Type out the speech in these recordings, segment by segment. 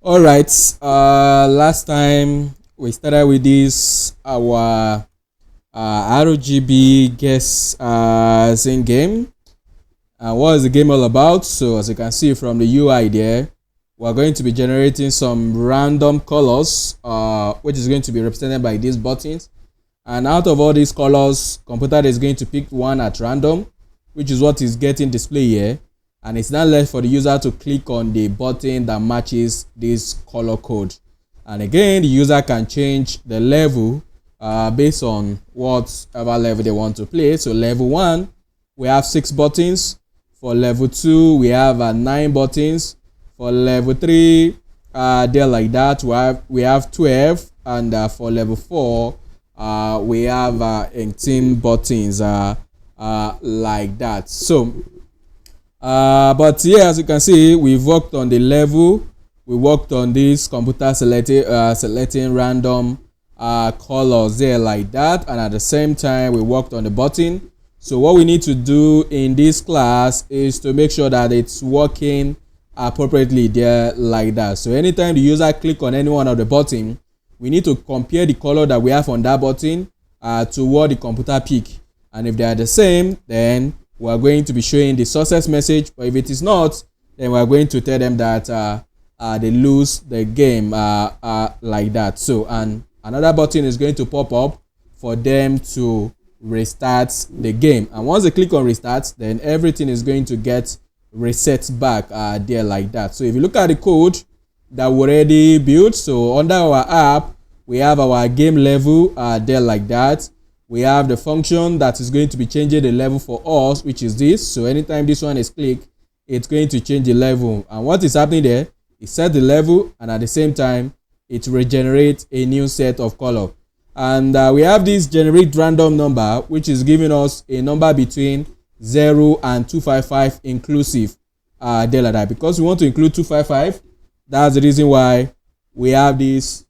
All right. Last time we started with this our RGB guess Zing game. What is the game all about? So as you can see from the UI there, we're going to be generating some random colors, which is going to be represented by these buttons. And out of all these colors, computer is going to pick one at random, which is what is getting displayed here. And it's now left for the user to click on the button that matches this color code. And again, the user can change the level based on whatever level they want to play. So level 1, we have 6 buttons. For level 2, we have 9 buttons. For level 3, they're like that. We have 12. And for level 4, we have 18 buttons like that. So but yeah, as you can see, we've worked on the level, we worked on this computer selecting random colors there like that, and at the same time we worked on the button. So what we need to do in this class is to make sure that it's working appropriately there like that. So anytime the user click on any one of the button, we need to compare the color that we have on that button to what the computer pick, and if they are the same, then we are going to be showing the success message. But if it is not, then we are going to tell them that they lose the game like that. So, and another button is going to pop up for them to restart the game, and once they click on restart, then everything is going to get reset back there like that. So if you look at the code that we already built, so under our app we have our game level there like that. We have the function that is going to be changing the level for us, which is this. So anytime this one is clicked, it's going to change the level. And what is happening there, it set the level, and at the same time it regenerates a new set of color. And we have this generate random number, which is giving us a number between 0 and 255 inclusive there like that. Because we want to include 255, that's the reason why we have this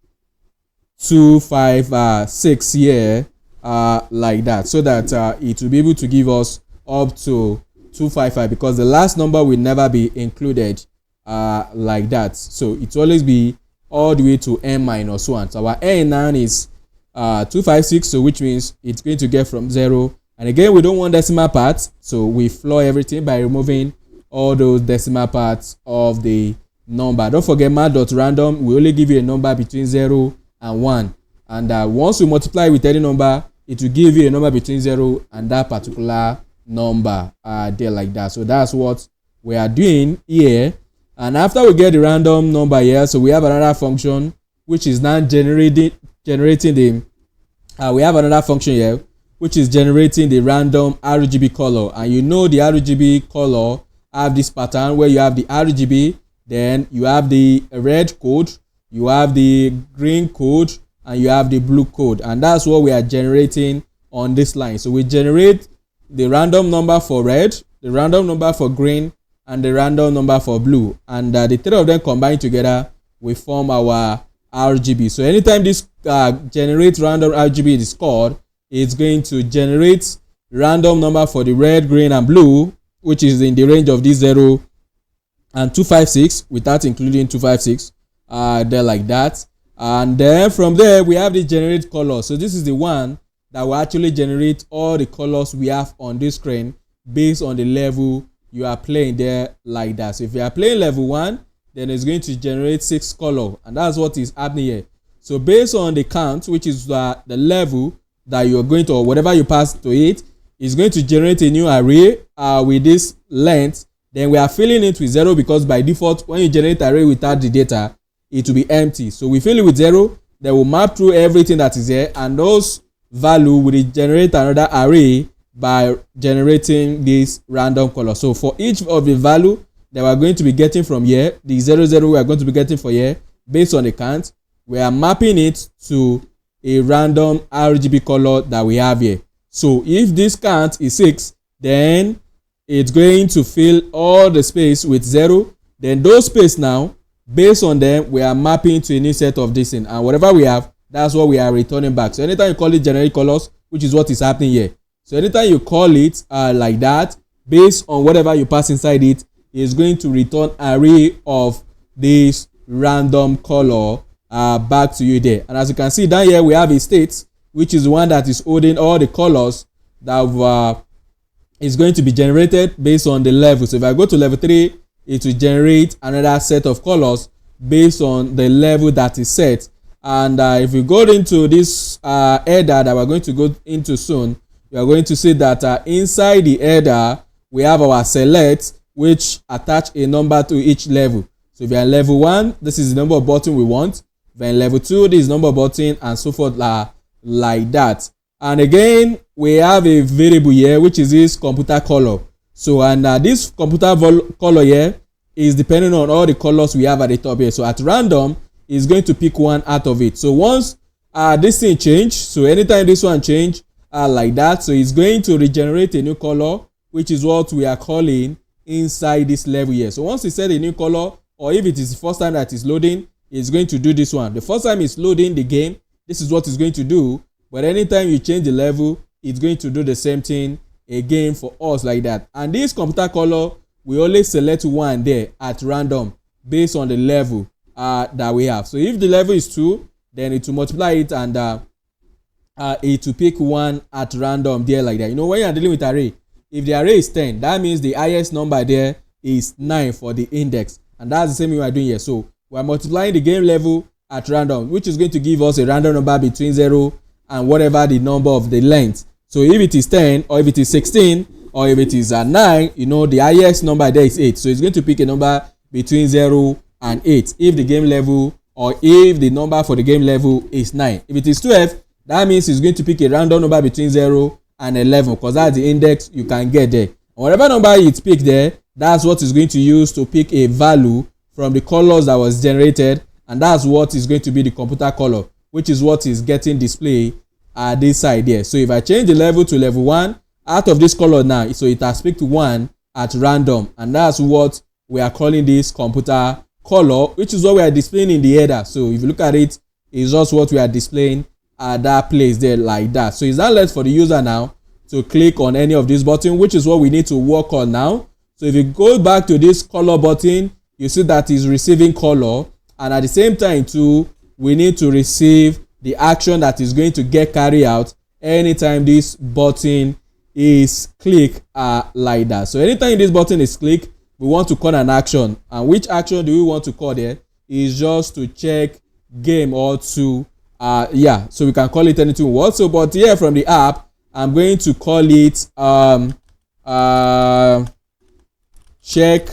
256 here like that, so that it will be able to give us up to 255, because the last number will never be included like that. So it will always be all the way to n-1. So our n now is 256, so which means it's going to get from 0. And again, we don't want decimal parts, so we floor everything by removing all those decimal parts of the number. Don't forget, math.random will only give you a number between 0 and 1, and once we multiply with any number, it will give you a number between 0 and that particular number there like that. So that's what we are doing here. And after we get the random number here, so we have another function which is now generating the we have another function here which is generating the random RGB color. And you know the RGB color have this pattern where you have the RGB, then you have the red code, you have the green code, and you have the blue code, and that's what we are generating on this line. So we generate the random number for red, the random number for green, and the random number for blue, and the three of them combined together we form our RGB. So anytime this generate random RGB is called, it's going to generate random number for the red, green, and blue, which is in the range of this 0 and 256 without including 256 there like that. And then from there we have the generate color. So this is the one that will actually generate all the colors we have on this screen based on the level you are playing there like that. So if you are playing level 1, then it's going to generate 6 color, and that's what is happening here. So based on the count, which is the level that you're going to, or whatever you pass to it, is going to generate a new array with this length. Then we are filling it with 0, because by default when you generate array without the data, it will be empty. So we fill it with 0, then we'll map through everything that is there, and those value will generate another array by generating this random color. So for each of the value that we're going to be getting from here, the 00 we are going to be getting for here, based on the count, we are mapping it to a random RGB color that we have here. So if this count is 6, then it's going to fill all the space with 0. Then those space now, based on them, we are mapping to a new set of this thing, and whatever we have, that's what we are returning back. So anytime you call it generate colors, which is what is happening here, so anytime you call it like that, based on whatever you pass inside it, is going to return array of these random color back to you there. And as you can see down here, we have a state, which is one that is holding all the colors that is going to be generated based on the level. So if I go to level 3, it will generate another set of colors based on the level that is set. And if we go into this header that we're going to go into soon, we are going to see that inside the header we have our select, which attach a number to each level. So if you're in level 1, this is the number of button we want. If you're in level 2, this is the number of button, and so forth, like that. And again, we have a variable here, which is this computer color. So and this computer color here is depending on all the colors we have at the top here. So at random, it's going to pick one out of it. So once this thing change, so anytime this one change like that, so it's going to regenerate a new color, which is what we are calling inside this level here. So once we set a new color, or if it is the first time that is loading, it's going to do this one. The first time it's loading the game, this is what it's going to do. But anytime you change the level, it's going to do the same thing again for us like that. And this computer color, we only select one there at random based on the level that we have. So if the level is 2, then it will multiply it, and it will pick one at random there like that. You know, when you're dealing with array, if the array is 10, that means the highest number there is 9 for the index. And that's the same thing we are doing here. So we are multiplying the game level at random, which is going to give us a random number between 0 and whatever the number of the length. So if it is 10, or if it is 16, or if it is 9, you know, the highest number there is 8. So it's going to pick a number between 0 and 8 if the game level, or if the number for the game level is 9. If it is 12, that means it's going to pick a random number between 0 and 11, because that's the index you can get there. And whatever number it's picked there, that's what is going to use to pick a value from the colors that was generated, and that's what is going to be the computer color, which is what is getting displayed at this side here. So if I change the level to level 1, out of this color now, so it has picked 1 at random, and that's what we are calling this computer color, which is what we are displaying in the header. So if you look at it, it's just what we are displaying at that place there like that. So it's not left for the user now to click on any of these buttons, which is what we need to work on now. So if you go back to this color button, you see that is receiving color, and at the same time too, we need to receive the action that is going to get carried out anytime this button is clicked like that. So anytime this button is clicked, we want to call an action, and which action do we want to call there is just to check game or to so we can call it anything we want. So but here from the app, I'm going to call it check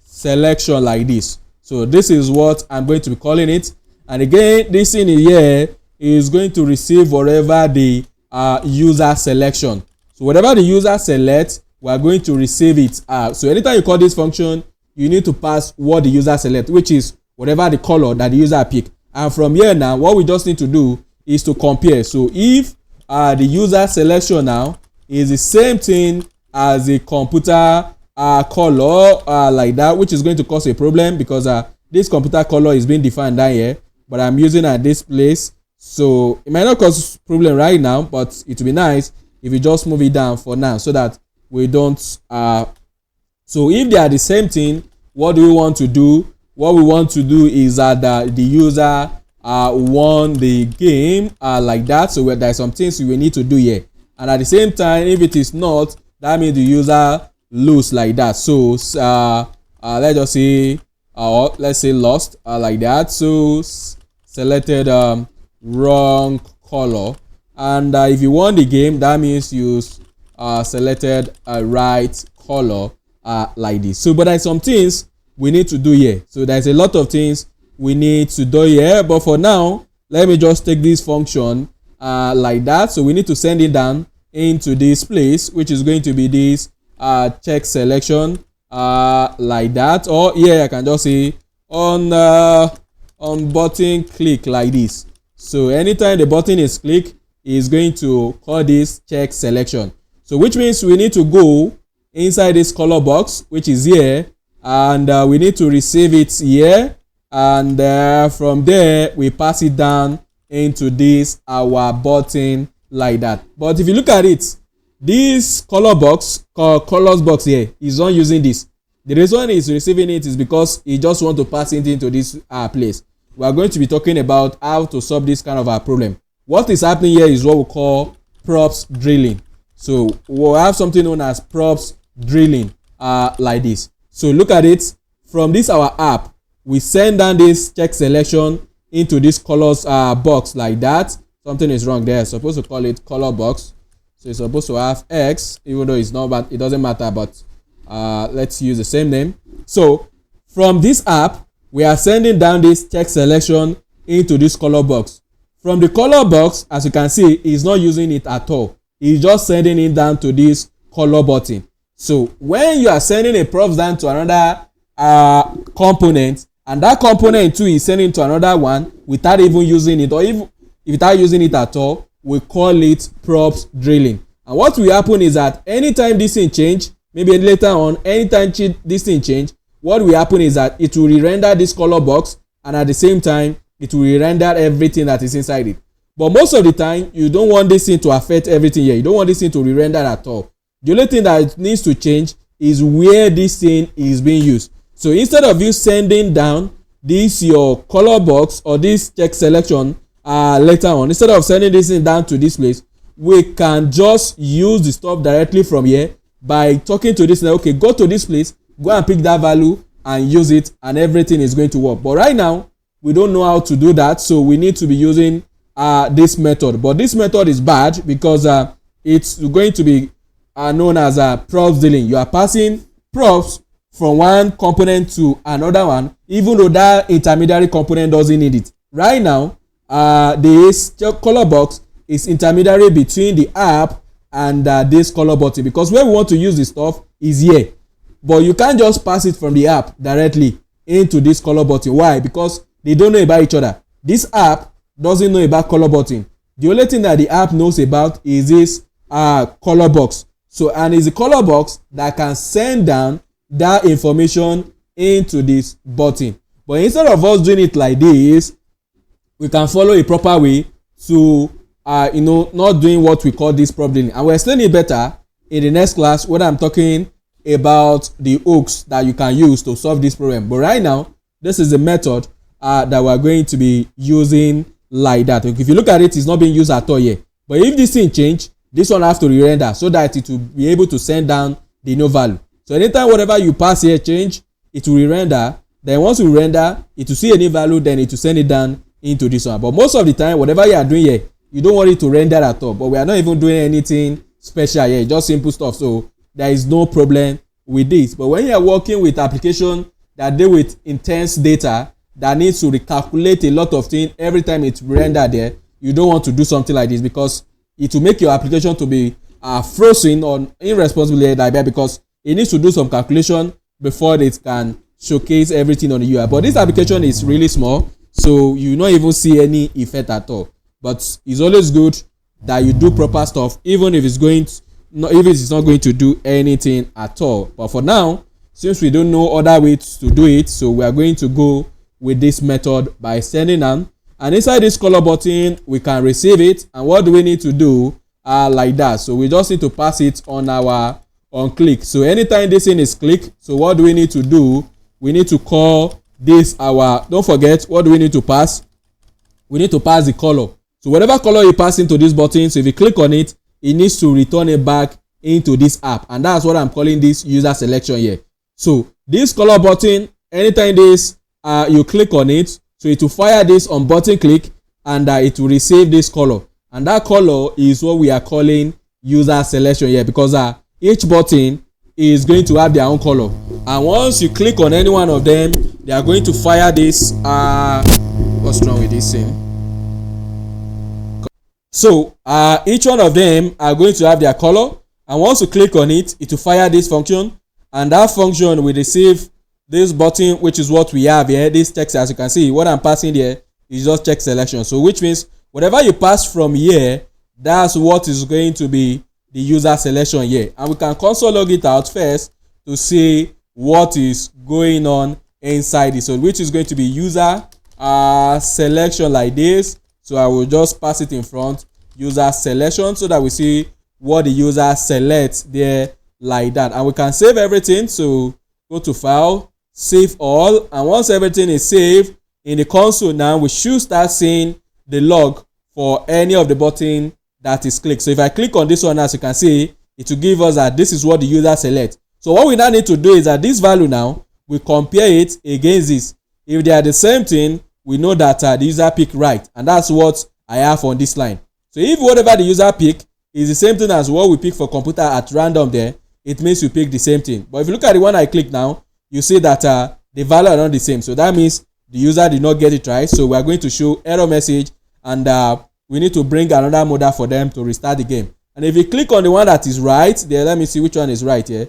selection like this. So this is what I'm going to be calling it. And again, this thing here is going to receive whatever the user selection. So whatever the user selects, we are going to receive it. So anytime you call this function, you need to pass what the user select, which is whatever the color that the user pick. And from here now, what we just need to do is to compare. So if the user selection now is the same thing as the computer color like that, which is going to cause a problem, because this computer color is being defined down here, but I'm using at this place. So it might not cause problem right now, but it will be nice if you just move it down for now, so that we don't so if they are the same thing, what do we want to do? What we want to do is that the user won the game like that. So there are some things we need to do here, and at the same time, if it is not, that means the user lose like that. So let's just say let's say lost like that. So selected wrong color, and if you won the game, that means you selected a right color like this. So but there are some things we need to do here. So there's a lot of things we need to do here, but for now, let me just take this function like that. So we need to send it down into this place, which is going to be this check selection like that. Or here I can just say on button click like this. So anytime the button is clicked, is going to call this check selection. So which means we need to go inside this color box, which is here, and we need to receive it here, and from there we pass it down into this our button like that. But if you look at it, this color box colors box here is not using this. The reason he's receiving it is because he just want to pass it into this place. We are going to be talking about how to solve this kind of a problem. What is happening here is what we call props drilling. So we'll have something known as props drilling like this. So look at it. From this our app, we send down this check selection into this colors box like that. Something is wrong there. Supposed to call it color box. So it's supposed to have X, even though it's not, but it doesn't matter. But let's use the same name. So from this app, we are sending down this check selection into this color box. From the color box, as you can see, he's not using it at all. He's just sending it down to this color button. So when you are sending a props down to another component, and that component too is sending to another one without even using it, or even without using it at all, we call it props drilling. And what will happen is that anytime this thing change, maybe later on, anytime this thing change, what will happen is that it will re-render this color box, and at the same time it will re-render everything that is inside it. But most of the time, you don't want this thing to affect everything here. You don't want this thing to re-render at all. The only thing that needs to change is where this thing is being used. So instead of you sending down this your color box or this check selection later on, instead of sending this thing down to this place, we can just use the stuff directly from here by talking to this. Okay, go to this place, go and pick that value and use it, and everything is going to work. But right now, we don't know how to do that, so we need to be using this method. But this method is bad because it's going to be known as props dealing. You are passing props from one component to another one, even though that intermediary component doesn't need it. Right now, this color box is intermediary between the app and this color button, because where we want to use the stuff is here. But you can't just pass it from the app directly into this color button. Why? Because they don't know about each other. This app doesn't know about color button. The only thing that the app knows about is this color box. So, and it's the color box that can send down that information into this button. But instead of us doing it like this, we can follow a proper way to not doing what we call this problem. And we'll explain it better in the next class when I'm talking about the hooks that you can use to solve this problem. But right now, this is the method that we're going to be using like that. If you look at it, it's not being used at all here. But if this thing change, this one have to re-render so that it will be able to send down the no value. So anytime whatever you pass here change, it will re-render. Then once you render, it will see any value, then it will send it down into this one. But most of the time, whatever you are doing here, you don't want it to render at all. But we are not even doing anything special here, just simple stuff. So there is no problem with this. But when you are working with application that deal with intense data that needs to recalculate a lot of things every time it's rendered there, you don't want to do something like this, because it will make your application to be frozen or irresponsible like that, because it needs to do some calculation before it can showcase everything on the UI. But this application is really small, so you not even see any effect at all. But it's always good that you do proper stuff, even if it's not going to do anything at all. But for now, since we don't know other ways to do it, so we are going to go with this method by sending them. And inside this color button, we can receive it. And what do we need to do? Like that. So we just need to pass it on our click. So anytime this thing is click, so what do we need to do? We need to call this our, don't forget, what do we need to pass? We need to pass the color. So whatever color you pass into this button, so if you click on it, it needs to return it back into this app. And that's what I'm calling this user selection here. So this color button, anytime this you click on it, so it will fire this on button click, and it will receive this color. And that color is what we are calling user selection here, because each button is going to have their own color. And once you click on any one of them, they are going to fire this. What's wrong with this thing? So each one of them are going to have their color. And once you click on it, it will fire this function. And that function will receive this button, which is what we have here. This text, as you can see, what I'm passing here is just check selection. So which means whatever you pass from here, that's what is going to be the user selection here. And we can console log it out first to see what is going on inside it. So which is going to be user selection like this. So I will just pass it in front, user selection, so that we see what the user selects there like that. And we can save everything. So go to file, save all, and once everything is saved in the console now, we should start seeing the log for any of the button that is clicked. So if I click on this one, as you can see, it will give us that this is what the user select. So what we now need to do is that this value now, we compare it against this. If they are the same thing, we know that the user picked right, and that's what I have on this line. So if whatever the user pick is the same thing as what we pick for computer at random there, it means you pick the same thing. But if you look at the one I click now, you see that the value are not the same. So that means the user did not get it right. So we are going to show error message, and we need to bring another modal for them to restart the game. And if you click on the one that is right there, let me see which one is right here.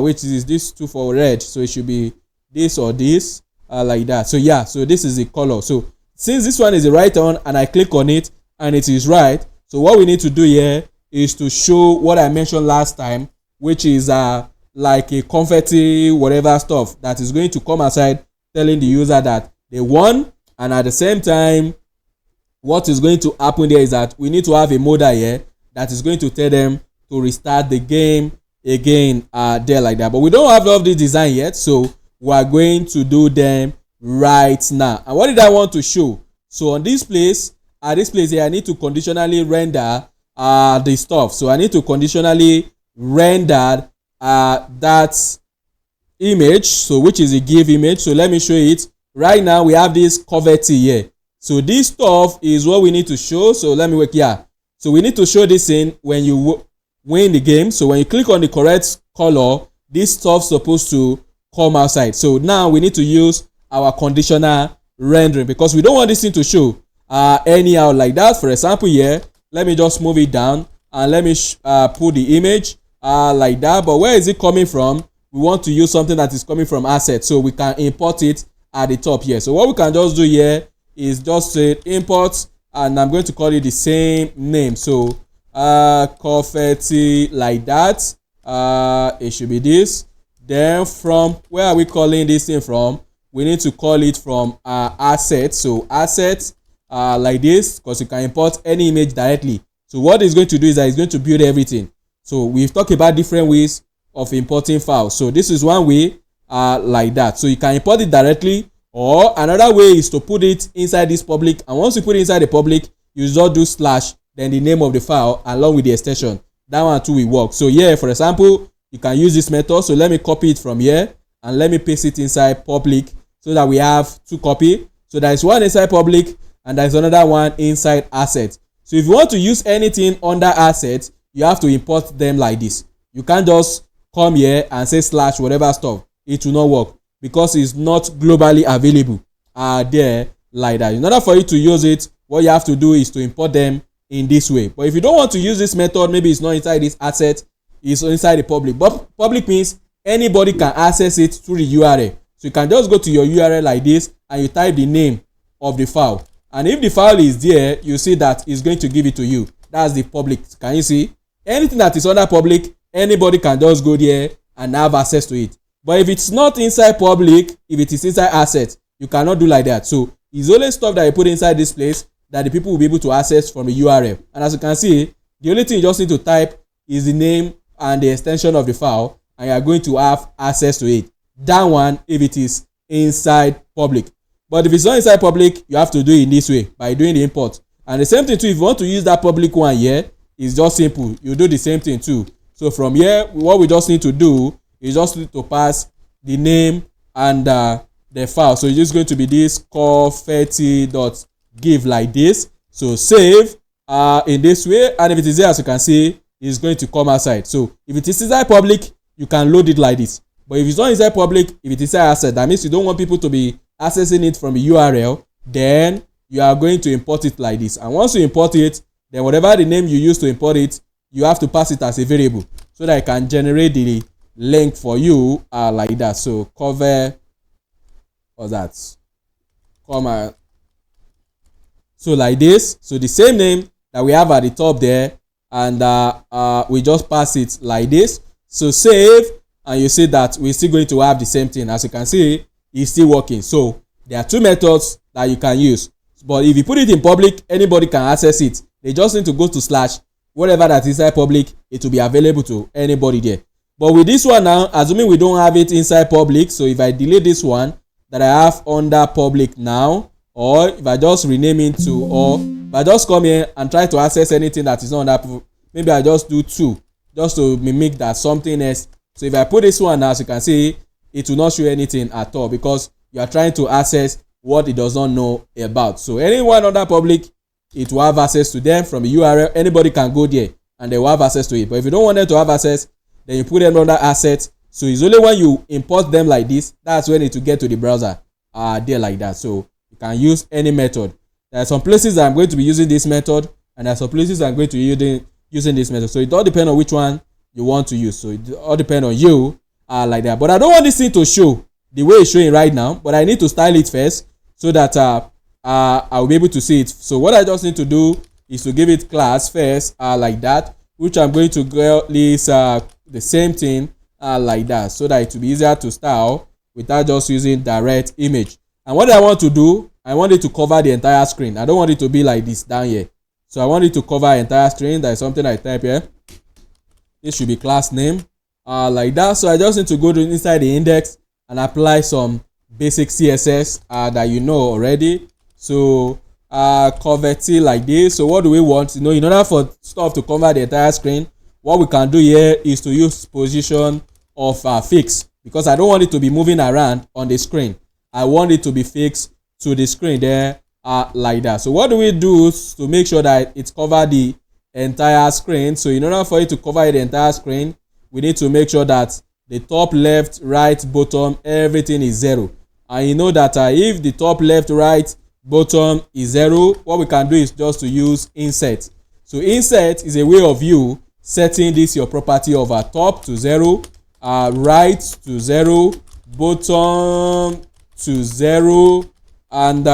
Which is this two for red. So it should be this or this, like that. So yeah, so this is the color. So since this one is the right one and I click on it and it is right, so what we need to do here is to show what I mentioned last time, which is like a confetti whatever stuff that is going to come outside telling the user that they won. And at the same time, what is going to happen there is that we need to have a modal here that is going to tell them to restart the game again there, like that. But we don't have all of this design yet, so we are going to do them right now. And what did I want to show? So on this place, at this place here, I need to conditionally render the stuff. So I need to conditionally render that image, so which is a give image. So let me show it. Right now we have this confetti here. So this stuff is what we need to show. So let me work here. So we need to show this in when you win the game. So when you click on the correct color, this stuff supposed to come outside. So now we need to use our conditional rendering because we don't want this thing to show anyhow like that. For example here, let me just move it down and let me put the image like that. But where is it coming from? We want to use something that is coming from asset, so we can import it at the top here. So what we can just do here is just say import, and I'm going to call it the same name. So confetti like that. It should be this. Then from where are we calling this thing from? We need to call it from asset. So asset like this, because you can import any image directly. So what it's going to do is that it's going to build everything. So we've talked about different ways of importing files. So this is one way like that. So you can import it directly, or another way is to put it inside this public, and once you put it inside the public, you just do slash then the name of the file along with the extension. That one too will work. So here, for example, you can use this method. So let me copy it from here and let me paste it inside public so that we have two copy. So there is one inside public and there is another one inside asset. So if you want to use anything under asset, you have to import them like this. You can't just come here and say slash whatever stuff. It will not work because it's not globally available there like that. In order for you to use it, what you have to do is to import them in this way. But if you don't want to use this method, maybe it's not inside this asset, it's inside the public. But public means anybody can access it through the URL. So you can just go to your URL like this and you type the name of the file. And if the file is there, you see that it's going to give it to you. That's the public. Can you see? Anything that is under public, anybody can just go there and have access to it. But if it's not inside public, if it is inside asset, you cannot do like that. So it's only stuff that you put inside this place that the people will be able to access from the URL. And as you can see, the only thing you just need to type is the name and the extension of the file, and you are going to have access to it. That one if it is inside public. But if it's not inside public, you have to do it in this way by doing the import. And the same thing too, if you want to use that public one here, it's just simple. You do the same thing too. So from here, what we just need to do is just need to pass the name and the file. So it's just going to be this confetti.give like this. So save in this way, and if it is there, as you can see, it's going to come outside. So if it is inside public, you can load it like this. But if it's not inside public, if it is inside asset, that means you don't want people to be accessing it from the URL, then you are going to import it like this. And once you import it, then whatever the name you use to import it, you have to pass it as a variable so that it can generate the link for you like that. So cover, what's that? Comma. So like this. So the same name that we have at the top there, and we just pass it like this. So save, and you see that we're still going to have the same thing. As you can see, it's still working. So there are two methods that you can use. But if you put it in public, anybody can access it. They just need to go to slash whatever that is inside public. It will be available to anybody there. But with this one now, assuming we don't have it inside public, so if I delete this one that I have under public now, or if I just rename it to, or if I just come here and try to access anything that is not under, maybe I just do 2 just to mimic that something else. So if I put this one now, as you can see, it will not show anything at all because you are trying to access what it does not know about. So anyone under public, it will have access to them from a URL. Anybody can go there and they will have access to it. But if you don't want them to have access, then you put them under assets. So it's only when you import them like this, that's when it will get to the browser there like that. So you can use any method. There are some places that I'm going to be using this method, and there are some places I'm going to be using this method. So it all depends on which one you want to use. So it all depends on you like that. But I don't want this thing to show the way it's showing right now, but I need to style it first so that I'll be able to see it. So what I just need to do is to give it class first like that, which I'm going to call this the same thing like that, so that it will be easier to style without just using direct image. And what I want to do, I want it to cover the entire screen. I don't want it to be like this down here. So I want it to cover the entire screen. That is something I type here. This should be class name like that. So I just need to go to inside the index and apply some basic CSS that you know already. So convert it like this. So what do we want? In order for stuff to cover the entire screen, what we can do here is to use position of fix, because I don't want it to be moving around on the screen. I want it to be fixed to the screen there like that. So what do we do to make sure that it covers the entire screen? So in order for it to cover the entire screen, we need to make sure that the top, left, right, bottom, everything is 0. And you know that if the top, left, right, bottom is 0, what we can do is just to use insert. So insert is a way of you setting this your property of top to 0, right to 0, bottom to 0, and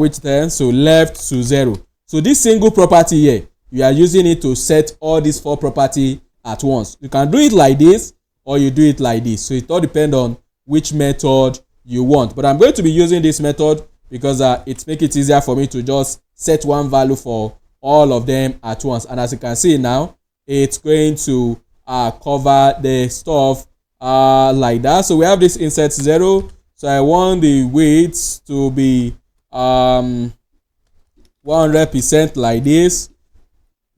which then so left to 0. So this single property here, you are using it to set all these 4 property at once. You can do it like this or you do it like this. So it all depends on which method you want. But I'm going to be using this method because it makes it easier for me to just set one value for all of them at once. And as you can see now, it's going to cover the stuff like that. So we have this insert 0. So I want the weight to be 100% like this.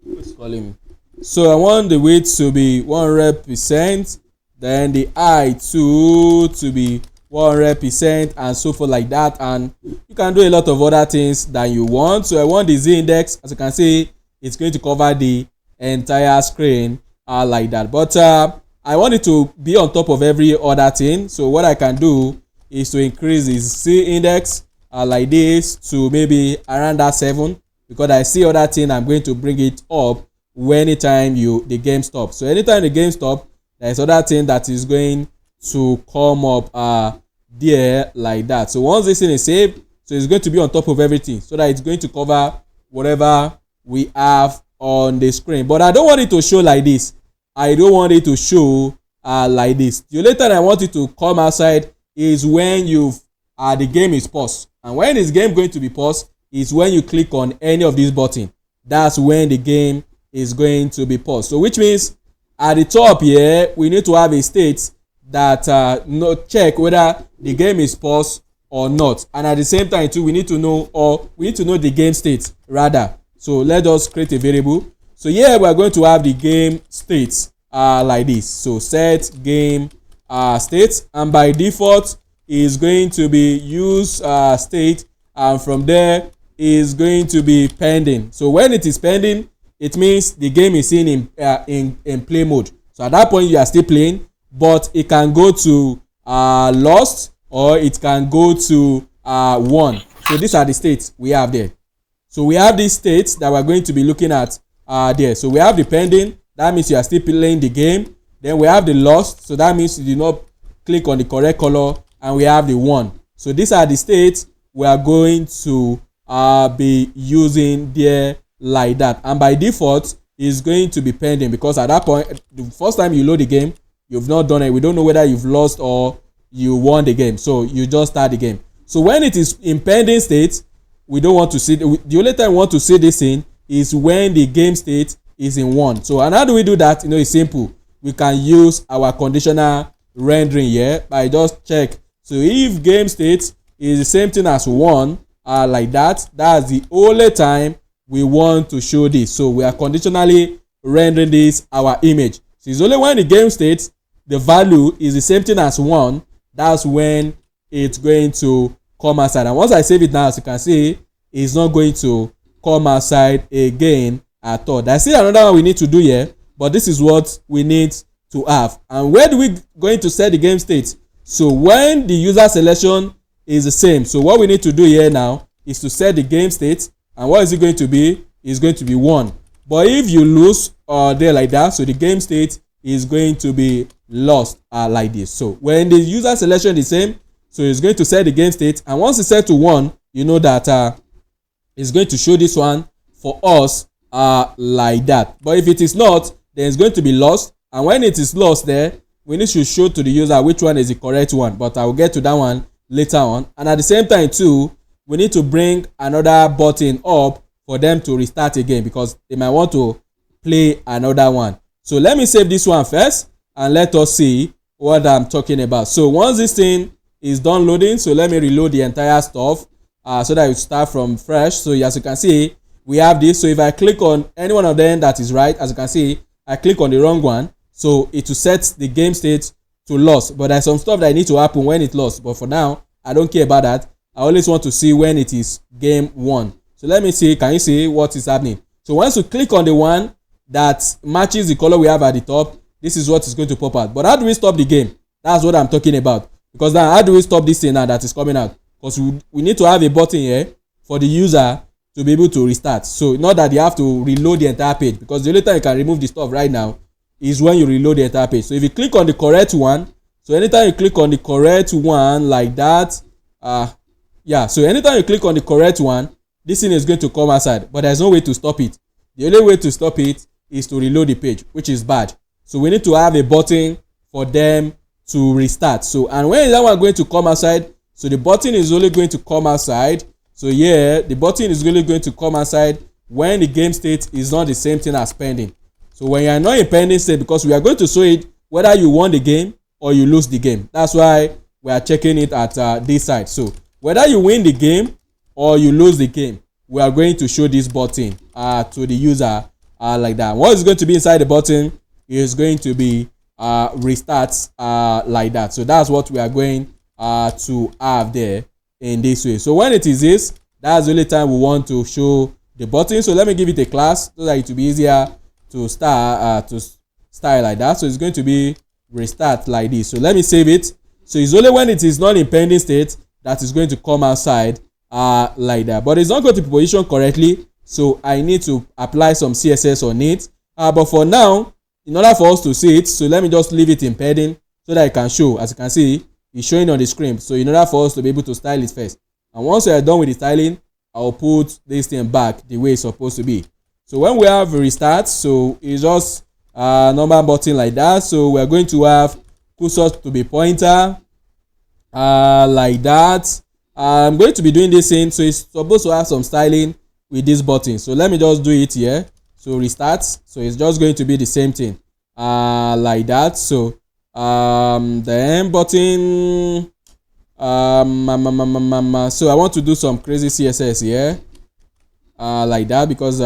Who's calling me? So I want the weight to be 100%, then the height to be 100%, and so forth like that. And you can do a lot of other things that you want. So I want the z index, as you can see, it's going to cover the entire screen like that. But I want it to be on top of every other thing. So what I can do is to increase the z index like this to maybe around that 7, because I see other thing, I'm going to bring it up anytime the game stops. So anytime the game stops, there's other thing that is going to come up there like that. So once this thing is saved, so it's going to be on top of everything, so that it's going to cover whatever we have on the screen. But I don't want it to show like this. I don't want it to show like this. The only time I want it to come outside is when the game is paused. And when is game going to be paused is when you click on any of these buttons. That's when the game is going to be paused. So which means at the top here, we need to have a state that check whether the game is paused or not. And at the same time too, we need to know the game state rather. So let us create a variable. So here we are going to have the game state like this. So set game state, and by default is going to be use state, and from there is going to be pending. So when it is pending, it means the game is in play mode. So at that point you are still playing, but it can go to lost, or it can go to won. So these are the states we have there. So we have these states that we're going to be looking at there. So we have the pending, that means you are still playing the game. Then we have the lost, so that means you did not click on the correct color. And we have the won. So these are the states we are going to be using there like that. And by default is going to be pending, because at that point, the first time you load the game, you've not done it. We don't know whether you've lost or you won the game. So you just start the game. So when it is in pending state, we don't want to see the only time we want to see this in is when the game state is in 1. So and how do we do that? It's simple. we can use our conditional rendering here by just check. So if game state is the same thing as 1, like that, that's the only time we want to show this. So we are conditionally rendering this our image. So it's only when the game state the value is the same thing as 1, that's when it's going to come outside. And once I save it now, as you can see, it's not going to come outside again at all. There's still another one we need to do here, but this is what we need to have. And where do we going to set the game state? So when the user selection is the same, so what we need to do here now is to set the game state. And what is it going to be? It's going to be 1. But if you lose there like that, so the game state is going to be lost like this. So when the user selection is the same, so it's going to set the game state, and once it's set to 1, you know that it's going to show this one for us like that. But if it is not, then it's going to be lost, and when it is lost there, we need to show to the user which one is the correct one, but I will get to that one later on. And at the same time too, we need to bring another button up for them to restart again, because they might want to play another one. So let me save this one first and let us see what I'm talking about. So once this thing is done loading, so let me reload the entire stuff so that it start from fresh. So as you can see, we have this. So if I click on any one of them that is right, as you can see, I click on the wrong one, so it will set the game state to lost. But there's some stuff that need to happen when it lost, but for now I don't care about that. I always want to see when it is game 1. So let me see, can you see what is happening? So once you click on the one that matches the color we have at the top, this is what is going to pop out. But how do we stop the game? That's what I'm talking about. Because now, how do we stop this thing now that is coming out? Because we need to have a button here for the user to be able to restart. So not that you have to reload the entire page, because the only time you can remove the stuff right now is when you reload the entire page. So if you click on the correct one, so anytime you click on the correct one like that, so anytime you click on the correct one, this thing is going to come outside, but there's no way to stop it. The only way to stop it is to reload the page, which is bad. So we need to have a button for them to restart. So, and when is that one going to come outside? So the button is only going to come outside. So yeah, the button is only going to come outside when the game state is not the same thing as pending. So when you are not in pending state, because we are going to show it whether you won the game or you lose the game. That's why we are checking it at this side. So whether you win the game or you lose the game, we are going to show this button to the user like that. What is going to be inside the button is going to be restarts like that. So that's what we are going to have there in this way. So when it is this, that's the only time we want to show the button. So let me give it a class so that it will be easier to start to style like that. So it's going to be restart like this. So let me save it. So it's only when it is not in pending state that is going to come outside like that, but it's not going to be positioned correctly, so I need to apply some CSS on it. But for now, in order for us to see it, so let me just leave it in pending so that I can show. As you can see, it's showing on the screen. So in order for us to be able to style it first, and once we are done with the styling, I'll put this thing back the way it's supposed to be. So when we have restart, so it's just a normal button like that. So we're going to have cursor to be pointer like that. I'm going to be doing this thing, so it's supposed to have some styling with this button. So let me just do it here. So restart, so it's just going to be the same thing like that. So the M button, so I want to do some crazy CSS here like that, because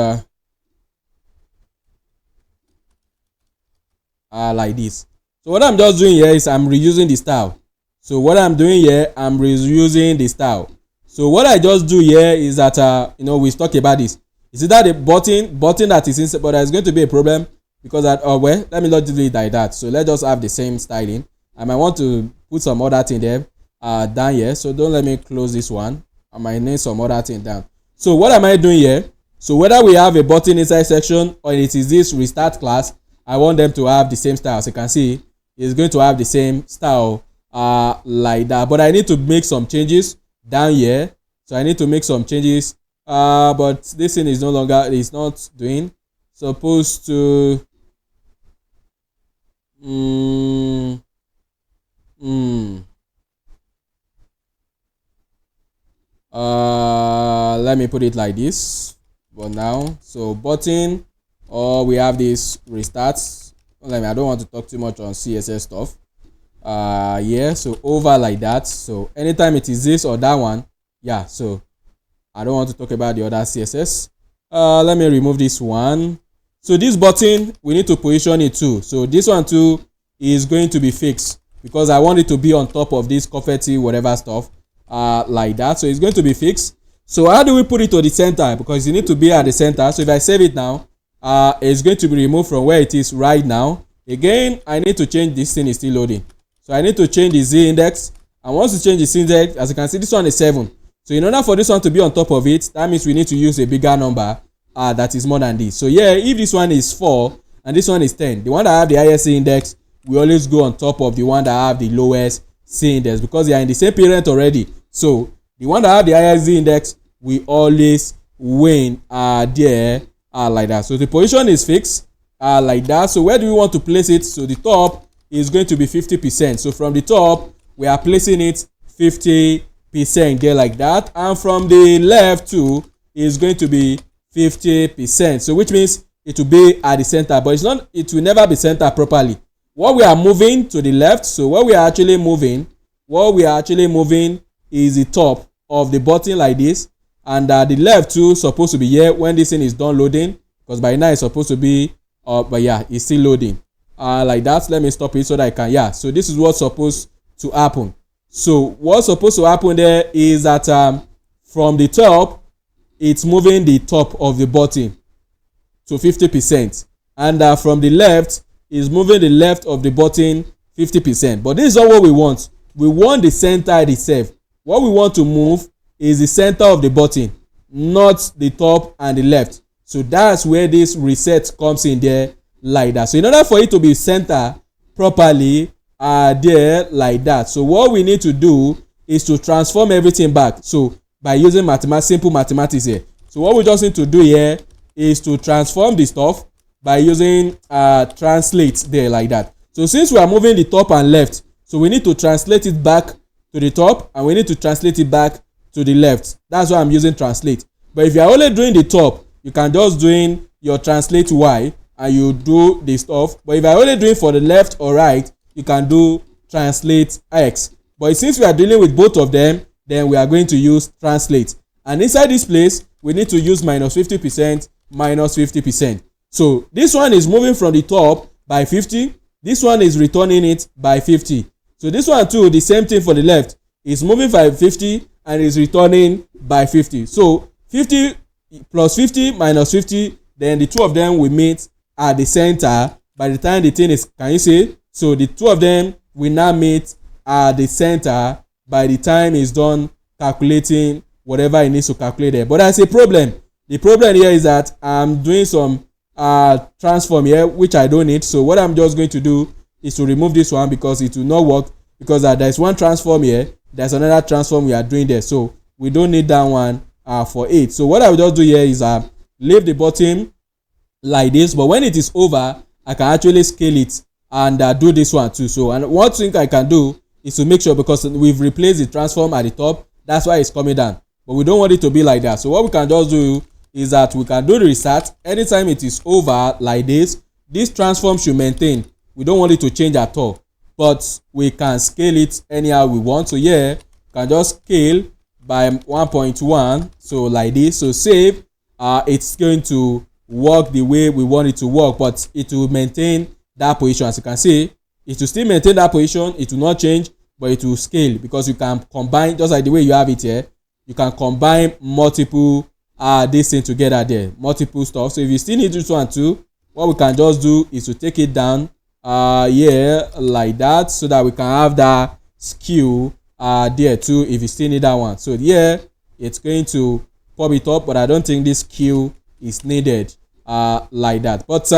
like this. So what I'm just doing here is I'm reusing the style. So what I'm doing here, I'm reusing the style. So what I just do here is that we talk about this. Is it that the button that is inside, but there's going to be a problem because that well, let me not do it like that. So let's just have the same styling. I might want to put some other thing there down here. So don't let me close this one. I might need some other thing down. So what am I doing here? So whether we have a button inside section or it is this restart class, I want them to have the same style. As you can see, it's going to have the same style like that, but I need to make some changes down here. So I need to make some changes, but this thing is no longer, it's not doing, supposed to let me put it like this. But now, so button, or we have this restart. I don't want to talk too much on CSS stuff. Yeah, so over like that. So anytime it is this or that one, yeah, so I don't want to talk about the other CSS. Let me remove this one. So this button, we need to position it too. So this one too is going to be fixed because I want it to be on top of this confetti whatever stuff, like that. So it's going to be fixed. So how do we put it to the center? Because you need to be at the center. So if I save it now, it's going to be removed from where it is right now. Again, I need to change this thing, is still loading. So I need to change the Z index. And once you change the Z index, as you can see, this one is 7. So in order for this one to be on top of it, that means we need to use a bigger number that is more than this. So yeah, if this one is 4 and this one is 10, the one that have the highest Z index, we always go on top of the one that have the lowest Z index because they are in the same parent already. So the one that have the highest Z index, we always win there like that. So the position is fixed like that. So where do we want to place it? So the top is going to be 50%. So from the top, we are placing it 50% there like that. And from the left too, is going to be 50%. So which means it will be at the center, but it's not, it will never be centered properly. What we are moving to the left, so what we are actually moving is the top of the button like this. And the left too supposed to be here when this thing is done loading, because by now it's supposed to be but yeah, it's still loading like that. Let me stop it so that I can, yeah, so this is what's supposed to happen. So what's supposed to happen there is that from the top, it's moving the top of the button to 50%, and from the left is moving the left of the button 50%. But this is not what we want. We want the center itself. What we want to move is the center of the button, not the top and the left. So that's where this reset comes in there like that. So in order for it to be centered properly there like that, so what we need to do is to transform everything back. So by using simple mathematics here. So what we just need to do here is to transform the stuff by using translate there like that. So since we are moving the top and left, so we need to translate it back to the top and we need to translate it back to the left. That's why I'm using translate. But if you are only doing the top, you can just doing your translate Y and you do the stuff. But if you are only doing for the left or right, you can do translate X. But since we are dealing with both of them, then we are going to use translate. And inside this place, we need to use minus 50%, minus 50%. So this one is moving from the top by 50. This one is returning it by 50. So this one too, the same thing for the left. It's moving by 50 and is returning by 50. So 50 plus 50 minus 50, then the two of them will meet at the center. By the time the thing is, can you see? So the two of them will now meet at the center by the time it's done calculating whatever it needs to calculate there. But there's a problem. The problem here is that I'm doing some transform here which I don't need. So what I'm just going to do is to remove this one because it will not work, because there's one transform here, there's another transform we are doing there, so we don't need that one for it. So what I will just do here is leave the button like this, but when it is over, I can actually scale it and do this one too. So and one thing I can do is to make sure, because we've replaced the transform at the top, that's why it's coming down, but we don't want it to be like that. So what we can just do is that we can do the restart anytime it is over like this. This transform should maintain. We don't want it to change at all, but we can scale it anyhow we want. So yeah, can just scale by 1.1, so like this. So save, it's going to work the way we want it to work, but it will maintain that position. As you can see, it will still maintain that position, it will not change, but it will scale because you can combine, just like the way you have it here, you can combine multiple this thing together there, multiple stuff. So if you still need this one too, what we can just do is to take it down yeah, like that, so that we can have that skew there too if you still need that one. So yeah, it's going to pop it up, but I don't think this skew is needed like that. But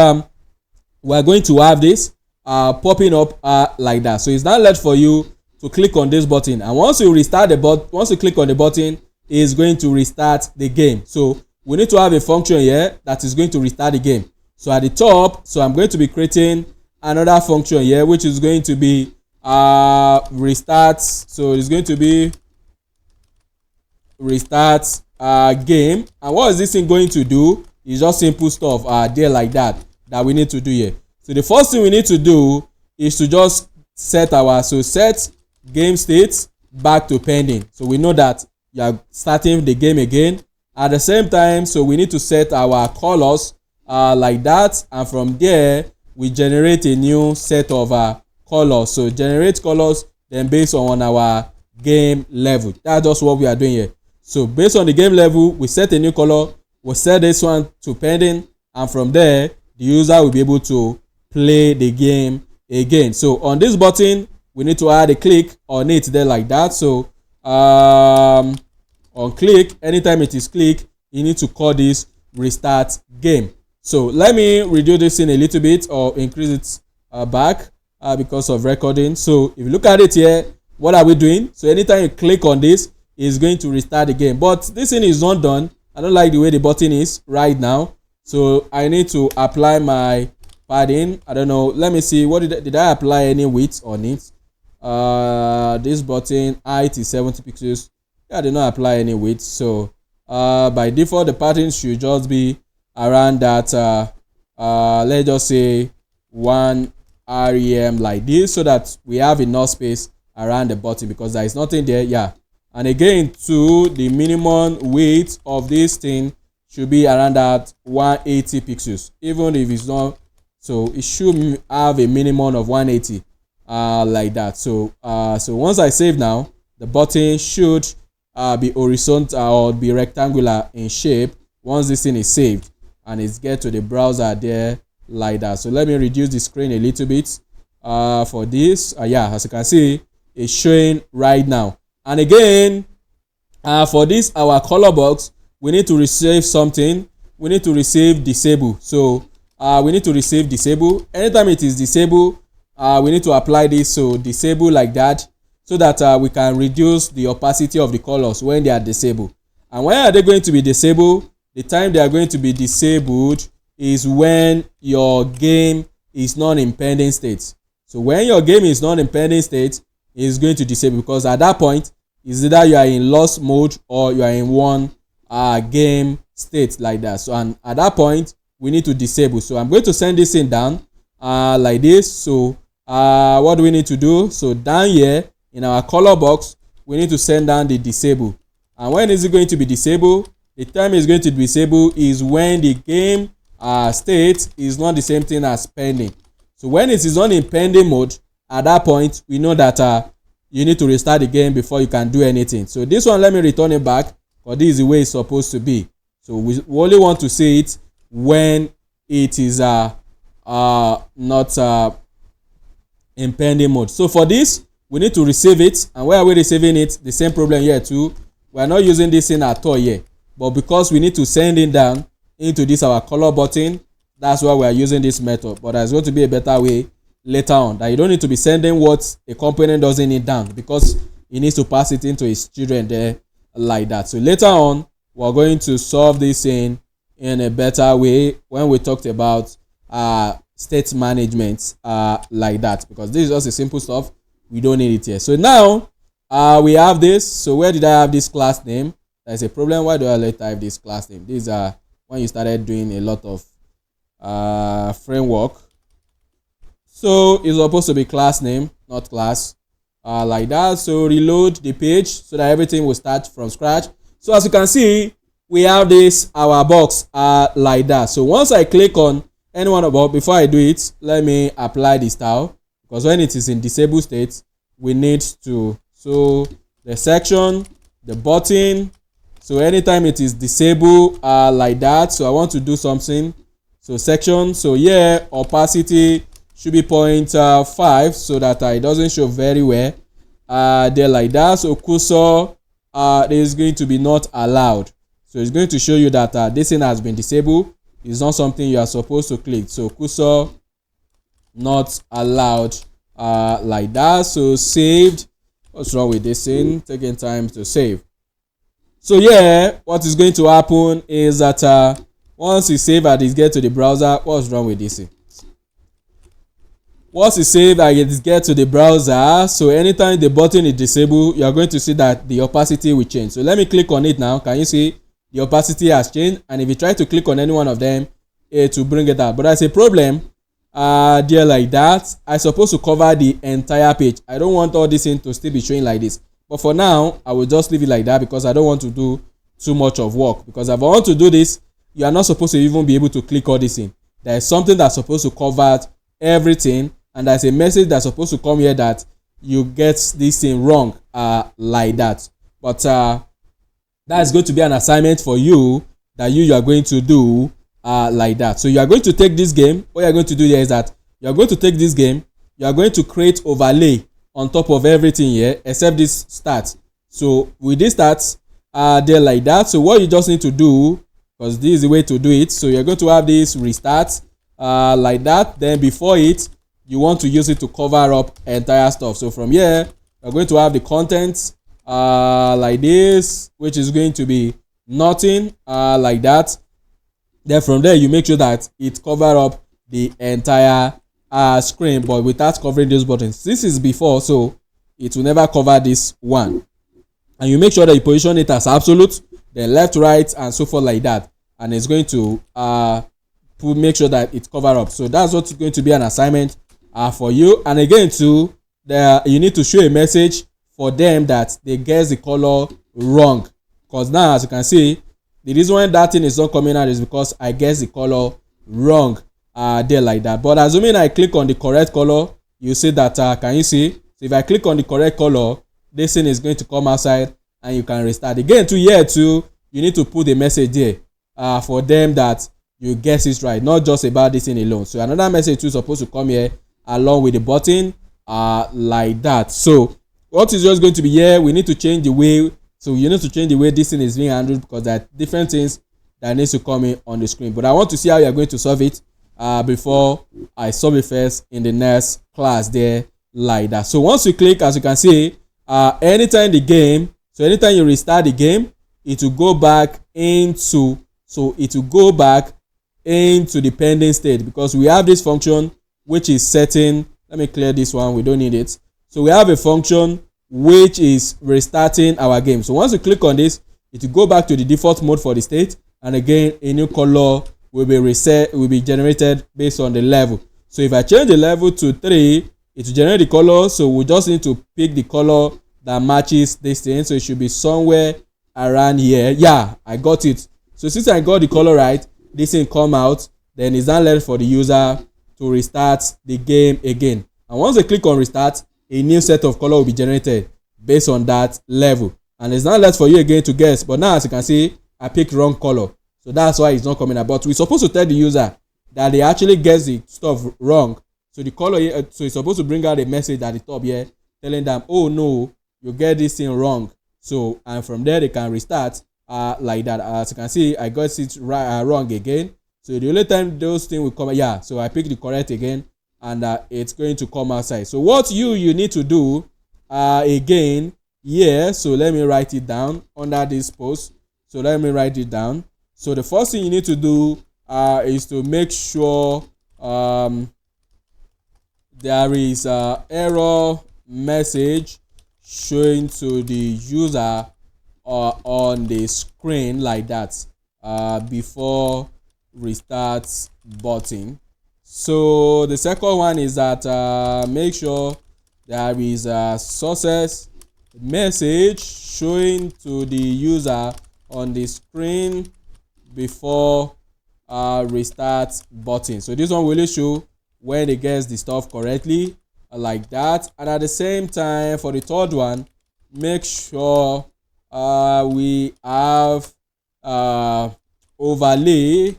we're going to have this popping up like that. So it's not left for you to click on this button, and once you restart the once you click on the button, is going to restart the game. So we need to have a function here that is going to restart the game. So at the top, so I'm going to be creating another function here which is going to be restart. So it's going to be restart game, and what is this thing going to do? It's just simple stuff there like that we need to do here. So the first thing we need to do is to just set game state back to pending. So we know that you are starting the game again. At the same time, so we need to set our colors like that, and from there we generate a new set of colors. So generate colors, then based on our game level. That's just what we are doing here. So based on the game level, we set a new color, we'll set this one to pending, and from there the user will be able to play the game again. So on this button, we need to add a click on it there like that. So on click, anytime it is click, you need to call this restart game. So let me reduce this in a little bit or increase it back because of recording. So if you look at it here, what are we doing? So anytime you click on this, it's going to restart the game. But this thing is not done. I don't like the way the button is right now. So I need to apply my padding. I don't know. Let me see. What did I apply any width on it? This button height is 70 pixels. Yeah, I did not apply any width. So by default, the pattern should just be around that. Let's just say 1 rem like this, so that we have enough space around the button because there is nothing there. Yeah, and again, to the minimum weight of this thing should be around that 180 pixels, even if it's not. So it should have a minimum of 180 like that. So so once I save now, the button should be horizontal or be rectangular in shape once this thing is saved and it's get to the browser there like that. So let me reduce the screen a little bit for this. Yeah, as you can see, it's showing right now. And again, for this our color box, we need to receive something. We need to receive disable. So we need to receive disable. Anytime it is disabled, we need to apply this. So disable like that, so that we can reduce the opacity of the colors when they are disabled. And when are they going to be disabled? The time they are going to be disabled is when your game is not in pending state. So when your game is not in pending state, it's going to disable, because at that point is either you are in lost mode or you are in one game state like that. So and at that point we need to disable. So I'm going to send this in down like this. So what do we need to do? So down here in our color box, we need to send down the disable. And when is it going to be disabled? The time it's going to be disabled is when the game state is not the same thing as pending. So when it is not in pending mode, at that point we know that you need to restart the game before you can do anything. So this one, let me return it back, because this is the way it's supposed to be. So we only want to see it when it is not in pending mode. So for this, we need to receive it. And where are we receiving it? The same problem here too. We are not using this in at all here, but because we need to send it down into this our color button, that's why we are using this method. But there's going to be a better way later on, that you don't need to be sending what a component doesn't need down, because he needs to pass it into his children there like that. So later on, we're going to solve this in a better way when we talked about state management like that, because this is just a simple stuff. We don't need it here. So now we have this. So where did I have this class name? There's a problem. Why do I later have this class name? These are when you started doing a lot of framework. So it's supposed to be class name, not class like that. So reload the page so that everything will start from scratch. So as you can see, we have this our box like that. So once I click on any one about, before I do it, let me apply the style, because when it is in disabled state, we need to, so the section, the button. So anytime it is disabled like that, so I want to do something. So section, so yeah, opacity should be 0.5 so that it doesn't show very well there like that. So cursor is going to be not allowed. So it's going to show you that this thing has been disabled. It's not something you are supposed to click. So cursor not allowed like that. So saved. What's wrong with this thing? Taking time to save. So yeah, what is going to happen is that once you save and it gets to the browser, what's wrong with this thing? Once you save and it gets to the browser, so anytime the button is disabled, you are going to see that the opacity will change. So let me click on it now. Can you see the opacity has changed? And if you try to click on any one of them, it will bring it out. But there's a problem. there like that. I supposed to cover the entire page. I don't want all this thing to still be showing like this, but for now I will just leave it like that because I don't want to do too much of work. Because if I want to do this, you are not supposed to even be able to click all this in. There is something that's supposed to cover everything, and there's a message that's supposed to come here that you get this thing wrong, like that. But that's going to be an assignment for you that you are going to do like that. So you are going to take this game. What you are going to do here is that you are going to take this game, you are going to create overlay on top of everything here except this start. So with this start there like that, so what you just need to do, because this is the way to do it, so you're going to have this restart like that. Then before it, you want to use it to cover up entire stuff. So from here you're going to have the content like this, which is going to be nothing like that. Then from there you make sure that it cover up the entire screen, but without covering those buttons. This is before, so it will never cover this one. And you make sure that you position it as absolute, then left, right, and so forth like that, and it's going to make sure that it cover up. So that's what's going to be an assignment for you. And again too, you need to show a message for them that they guess the color wrong, because now as you can see, the reason why that thing is not coming out is because I guess the color wrong there like that. But assuming I click on the correct color, you see that can you see? So if I click on the correct color, this thing is going to come outside and you can restart again. To here too, you need to put a message there for them that you guess it right, not just about this thing alone. So another message too is supposed to come here along with the button like that. So what is just going to be here, we need to change the way. So you need to change the way this thing is being handled, because there are different things that needs to come in on the screen. But I want to see how you are going to solve it before I solve it first in the next class there like that. So once you click, as you can see, anytime the game, so anytime you restart the game, it will go back into, the pending state, because we have this function which is setting. Let me clear this one, we don't need it. So we have a function which is restarting our game. So once you click on this, it will go back to the default mode for the state, and again a new color will be generated based on the level. So if I change the level to 3, it will generate the color. So we just need to pick the color that matches this thing. So it should be somewhere around here. Yeah, I got it. So since I got the color right, this thing come out, then it's now left for the user to restart the game again. And once they click on restart, a new set of color will be generated based on that level, and it's not left for you again to guess. But now as you can see, I picked wrong color, so that's why it's not coming out. But we're supposed to tell the user that they actually guess the stuff wrong. So the color here, so it's supposed to bring out a message at the top here telling them, oh no, you get this thing wrong. So and from there they can restart like that. As you can see, I got it wrong again. So the only time those things will come, yeah, so I picked the correct again, and it's going to come outside. So what you need to do again here, so let me write it down under this post. So let me write it down. So the first thing you need to do is to make sure there is an error message showing to the user on the screen like that before restart button. So the second one is that make sure there is a success message showing to the user on the screen before restart button. So this one will show when it gets the stuff correctly like that. And at the same time, for the third one, make sure we have overlay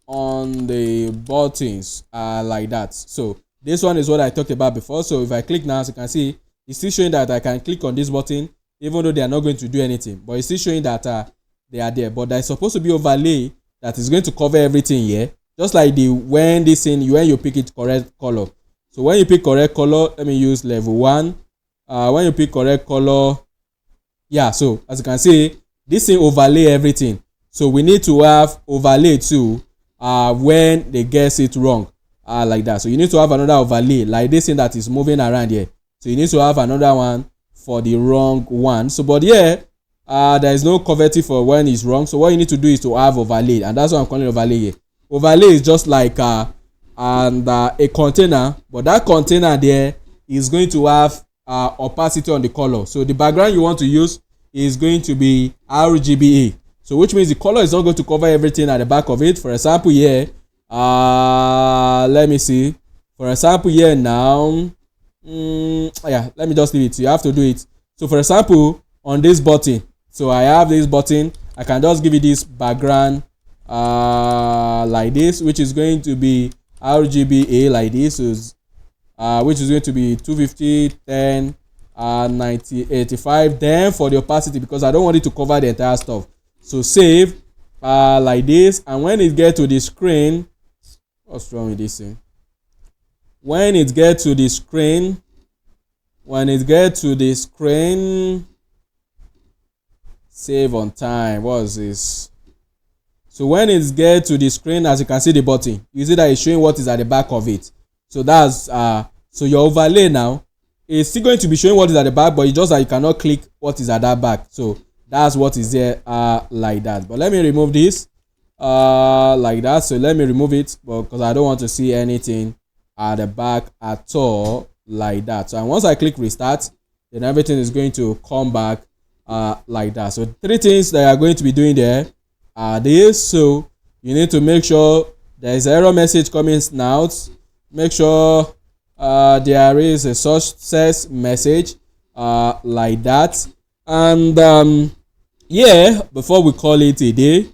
on the buttons like that. So this one is what I talked about before. So if I click now, as you can see, it's still showing that I can click on this button even though they are not going to do anything, but it's still showing that they are there. But there's supposed to be overlay that is going to cover everything here, just like when you pick it correct color. So when you pick correct color, let me use level 1. When you pick correct color, yeah, so as you can see, this thing overlay everything. So we need to have overlay too when they guess it wrong like that. So you need to have another overlay like this thing that is moving around here. So you need to have another one for the wrong one. So but here there is no coverage for when it's wrong. So what you need to do is to have overlay, and that's what I'm calling overlay here. Overlay is just like and a container, but that container there is going to have opacity on the color. So the background you want to use is going to be RGBA. So which means the color is not going to cover everything at the back of it. For example, here, let me see. For example, here now, yeah, let me just leave it. You have to do it. So for example, on this button, so I have this button. I can just give it this background like this, which is going to be RGBA like this, which is going to be 250, 10, 90, 85. Then for the opacity, because I don't want it to cover the entire stuff, so save like this. And when it gets to the screen, what's wrong with this thing? When it gets to the screen, save on time. What is this? So when it gets to the screen, as you can see the button, you see that it's showing what is at the back of it. So that's so your overlay now is still going to be showing what is at the back, but it's just that you cannot click what is at that back. So that's what is there like that. But let me remove this like that. So let me remove it because I don't want to see anything at the back at all like that. So and once I click restart, then everything is going to come back like that. So three things that you are going to be doing there are this. So you need to make sure there is an error message coming out. Make sure there is a success message like that. And yeah, before we call it a day,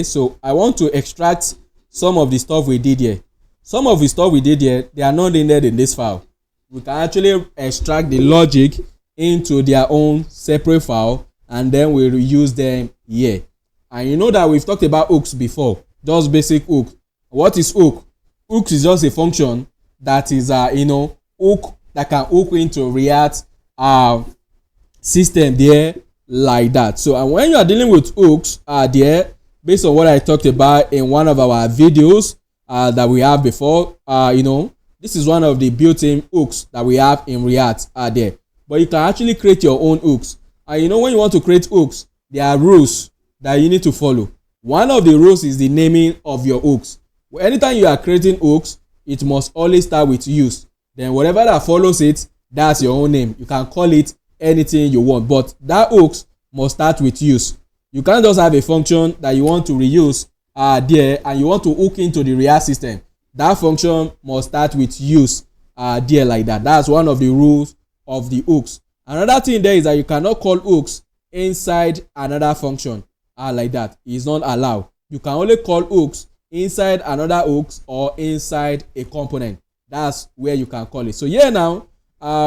so I want to extract some of the stuff we did here. Some of the stuff we did here, they are not needed in this file. We can actually extract the logic into their own separate file, and then we'll use them here. And you know that we've talked about hooks before, just basic hook. What is hook? Hooks is just a function that is hook that can hook into React system there like that. So and when you are dealing with hooks there, based on what I talked about in one of our videos that we have before, this is one of the built-in hooks that we have in React there. But you can actually create your own hooks. And when you want to create hooks, there are rules that you need to follow. One of the rules is the naming of your hooks. Anytime you are creating hooks, it must always start with use. Then whatever that follows it, that's your own name. You can call it anything you want, but that hooks must start with use. You can't just have a function that you want to reuse there and you want to hook into the React system. That function must start with use there like that. That's one of the rules of the hooks. Another thing there is that you cannot call hooks inside another function like that. It's not allowed. You can only call hooks inside another hooks or inside a component. That's where you can call it. So here now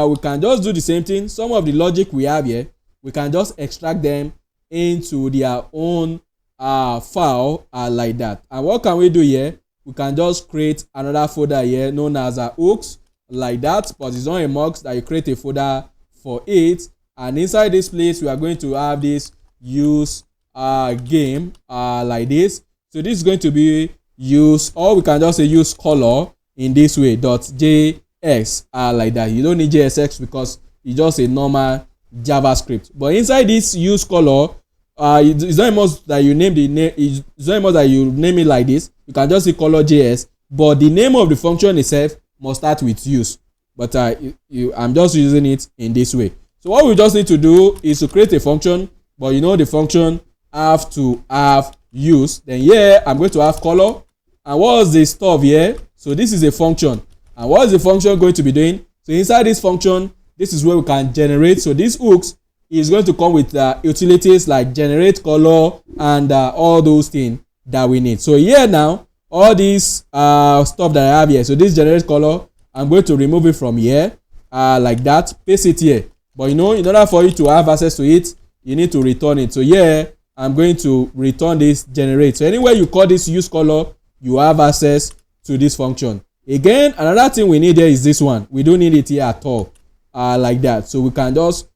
we can just do the same thing. Some of the logic we have here, we can just extract them into their own file like that. And what can we do here? We can just create another folder here known as hooks like that, but it's not a must that you create a folder for it. And inside this place we are going to have this use game like this. So this is going to be use, or we can just say use color in this way .js like that. You don't need JSX because it's just a normal JavaScript. But inside this use color, it's not a must that you name the name. It's not a must that you name it like this. You can just say color.js, but the name of the function itself must start with use. But I'm just using it in this way. So what we just need to do is to create a function, but the function have to have use. Then here I'm going to have color. And what's the stuff here? So this is a function. And what is the function going to be doing? So inside this function, this is where we can generate. So these hooks is going to come with utilities like generate color and all those things that we need. So here now, all these stuff that I have here. So this generate color, I'm going to remove it from here like that, paste it here. But in order for you to have access to it, you need to return it. So here I'm going to return this generate. So anywhere you call this use color, you have access to this function. Again, another thing we need here is this one. We don't need it here at all like that. So we can just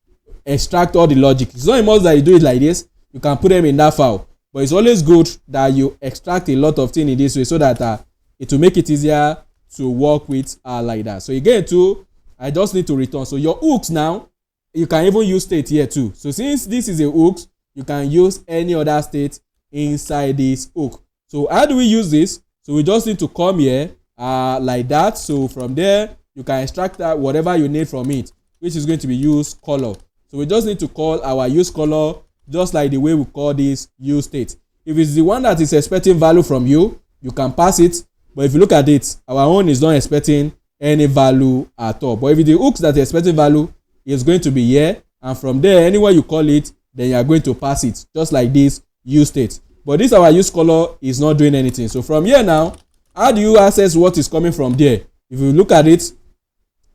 extract all the logic. It's not a must that you do it like this. You can put them in that file, but it's always good that you extract a lot of things in this way so that it will make it easier to work with like that. So again too, I just need to return. So your hooks now, you can even use state here too. So since this is a hook, you can use any other state inside this hook. So how do we use this? So we just need to come here like that. So from there you can extract that whatever you need from it, which is going to be use color. So we just need to call our use color just like the way we call this use state. If it's the one that is expecting value from you, you can pass it. But if you look at it, our own is not expecting any value at all. But if the hooks that is expecting value is going to be here, and from there anywhere you call it, then you are going to pass it just like this use state. But this our use color is not doing anything. So from here now, how do you access what is coming from there? If you look at it,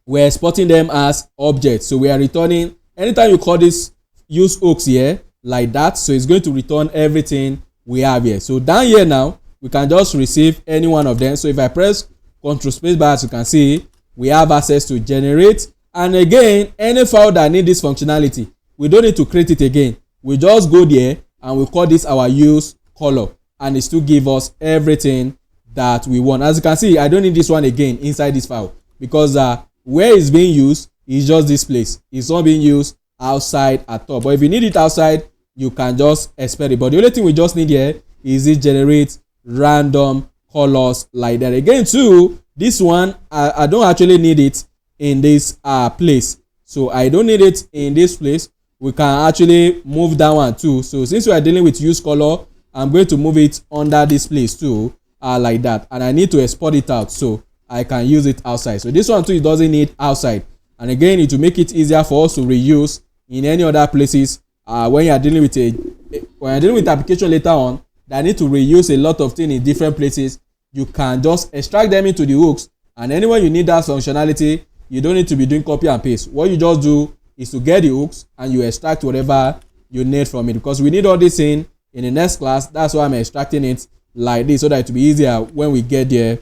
we're exporting them as objects. So we are returning anytime you call this use hooks here like that, so it's going to return everything we have here. So down here now we can just receive any one of them. So if I press Ctrl space bar, as you can see, we have access to generate. And again, any file that need this functionality, we don't need to create it again. We just go there and we call this our use color, and it still give us everything that we want. As you can see, I don't need this one again inside this file, because where it's being used is just this place. It's not being used outside at all. But if you need it outside, you can just expect it. But the only thing we just need here is it generate random colors like that. Again too, this one I don't actually need it in this place. So I don't need it in this place. We can actually move that one too. So since we are dealing with use color, I'm going to move it under this place too, like that. And I need to export it out so I can use it outside. So this one too, it doesn't need outside. And again, it will make it easier for us to reuse in any other places when you are dealing with application later on that need to reuse a lot of things in different places. You can just extract them into the hooks, and anywhere you need that functionality, you don't need to be doing copy and paste. What you just do is to get the hooks and you extract whatever you need from it, because we need all this in the next class. That's why I'm extracting it like this, so that it will be easier when we get there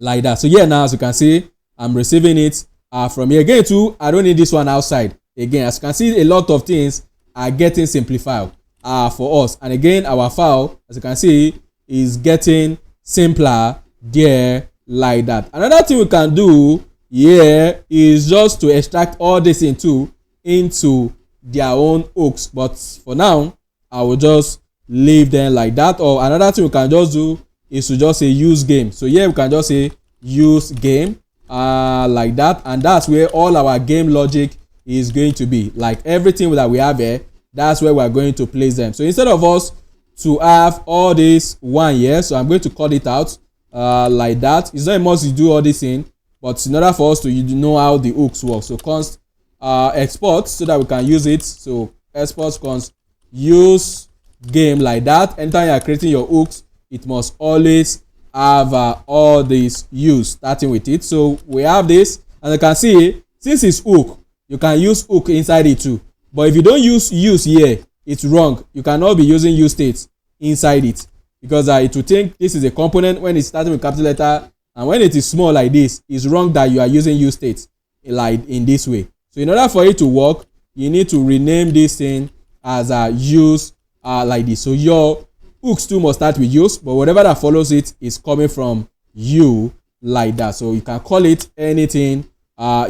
like that. So here now, as you can see, I'm receiving it from here. Again too, I don't need this one outside. Again, as you can see, a lot of things are getting simplified for us. And again, our file, as you can see, is getting simpler there like that. Another thing we can do here is just to extract all this into their own hooks. But for now, I will just leave them like that. Or another thing we can just do is to just say use game. So here we can just say use game like that, and that's where all our game logic is going to be. Like everything that we have here, that's where we're going to place them. So instead of us to have all this one here, so I'm going to cut it out like that. It's not a must you do all this in, but in order for us to know how the hooks work, so const export so that we can use it. So export const use game like that. Anytime you are creating your hooks, it must always have all this use starting with it. So we have this, and you can see since it's hook, you can use hook inside it too. But if you don't use here, it's wrong. You cannot be using use state inside it, because it will think this is a component when it's starting with capital letter, and when it is small like this, it's wrong that you are using use state like in this way. So in order for it to work, you need to rename this thing as a use like this. So your hooks too must start with use, but whatever that follows it is coming from you like that. So you can call it anything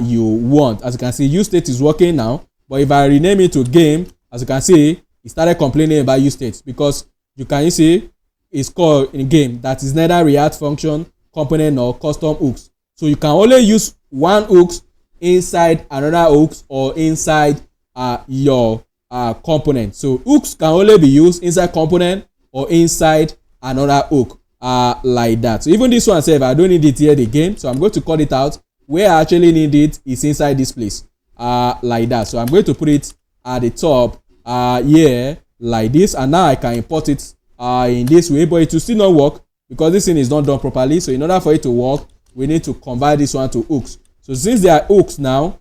you want. As you can see, use state is working now. But if I rename it to game, as you can see, it started complaining about use state, because you can see it's called in game that is neither React function, component, nor custom hooks. So you can only use one hooks inside another hooks or inside your component. So hooks can only be used inside component or inside another hook like that. So even this one says I don't need it here again, so I'm going to cut it out. Where I actually need it is inside this place like that. So I'm going to put it at the top here like this, and now I can import it in this way, but it will still not work because this thing is not done properly. So in order for it to work, we need to convert this one to hooks. So since they are hooks now,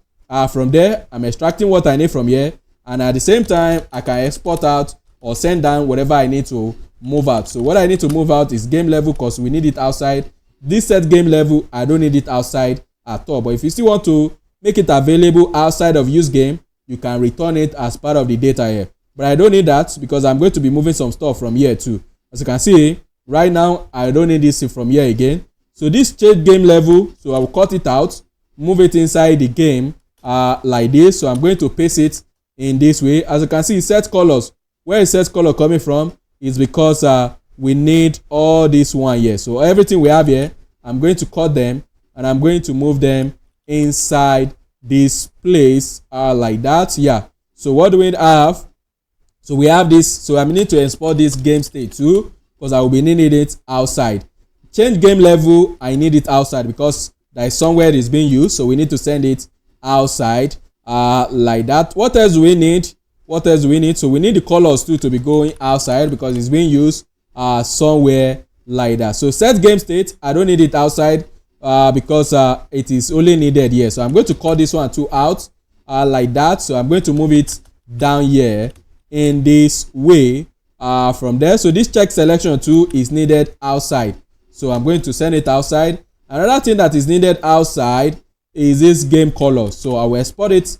from there I'm extracting what I need from here, and at the same time I can export out or send down whatever I need to move out. So what I need to move out is game level, because we need it outside. This set game level, I don't need it outside at all. But if you still want to make it available outside of use game, you can return it as part of the data here. But I don't need that because I'm going to be moving some stuff from here too. As you can see right now, I don't need this from here again. So this change game level, so I will cut it out, move it inside the game like this. So I'm going to paste it in this way. As you can see, set colors. Where is set color coming from is because we need all this one here. So everything we have here, I'm going to cut them and I'm going to move them inside this place like that. Yeah. So what do we have? So we have this. So I need to export this game state too, because I will be needing it outside. Change game level, I need it outside because there is somewhere it is being used. So we need to send it outside like that. What else do we need? What else do we need? So we need the colors too to be going outside because it's being used somewhere like that. So set game state, I don't need it outside because it is only needed here. So I'm going to call this one too out like that. So I'm going to move it down here in this way from there. So this check selection too is needed outside. So I'm going to send it outside. Another thing that is needed outside is this game color. So I will export it,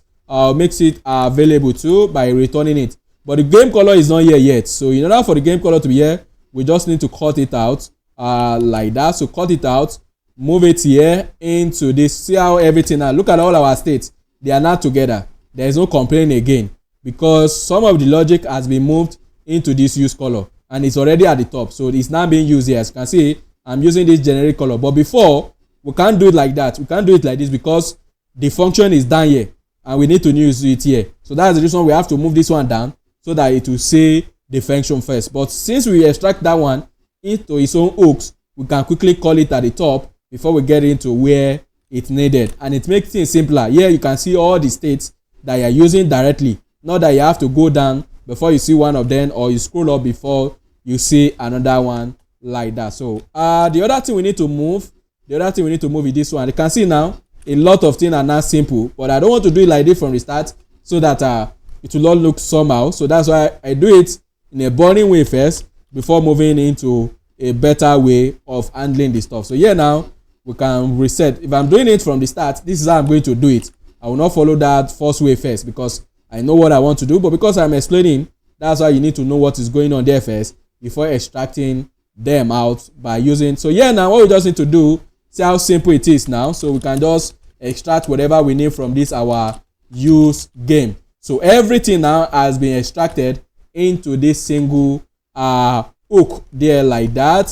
makes it available too by returning it. But the game color is not here yet. So in order for the game color to be here, we just need to cut it out like that. So cut it out, move it here into this. See how everything now. Look at all our states. They are not together. There is no complaint again because some of the logic has been moved into this use color and it's already at the top. So it's now being used here. As you can see, I'm using this generic color. But before, we can't do it like that. We can't do it like this because the function is down here and we need to use it here. So that's the reason we have to move this one down so that it will say the function first. But since we extract that one into its own hooks, we can quickly call it at the top before we get into where it's needed. And it makes things simpler. Here you can see all the states that you're using directly. Not that you have to go down before you see one of them or you scroll up before you see another one like that. So the other thing we need to move is this one. You can see now a lot of things are now simple, but I don't want to do it like this from the start so that it will not look somehow. So that's why I do it in a boring way first before moving into a better way of handling the stuff. So here now we can reset. If I'm doing it from the start, this is how I'm going to do it. I will not follow that first way first because I know what I want to do, but because I'm explaining, that's why you need to know what is going on there first before extracting them out by using. So here now what we just need to do, see how simple it is now. So we can just extract whatever we need from this our use game. So everything now has been extracted into this single hook there like that.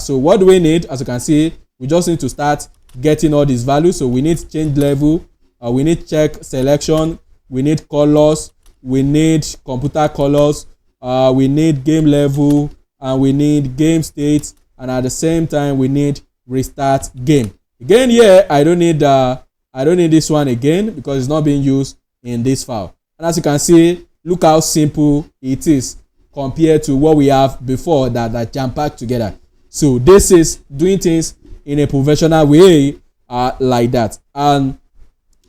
So what do we need? As you can see, we just need to start getting all these values. So we need change level, we need check selection, we need colors, we need computer colors, we need game level, and we need game state, and at the same time we need restart game. Again here I don't need this one again because it's not being used in this file. And as you can see, look how simple it is compared to what we have before that jam-packed together. So this is doing things in a professional way like that. And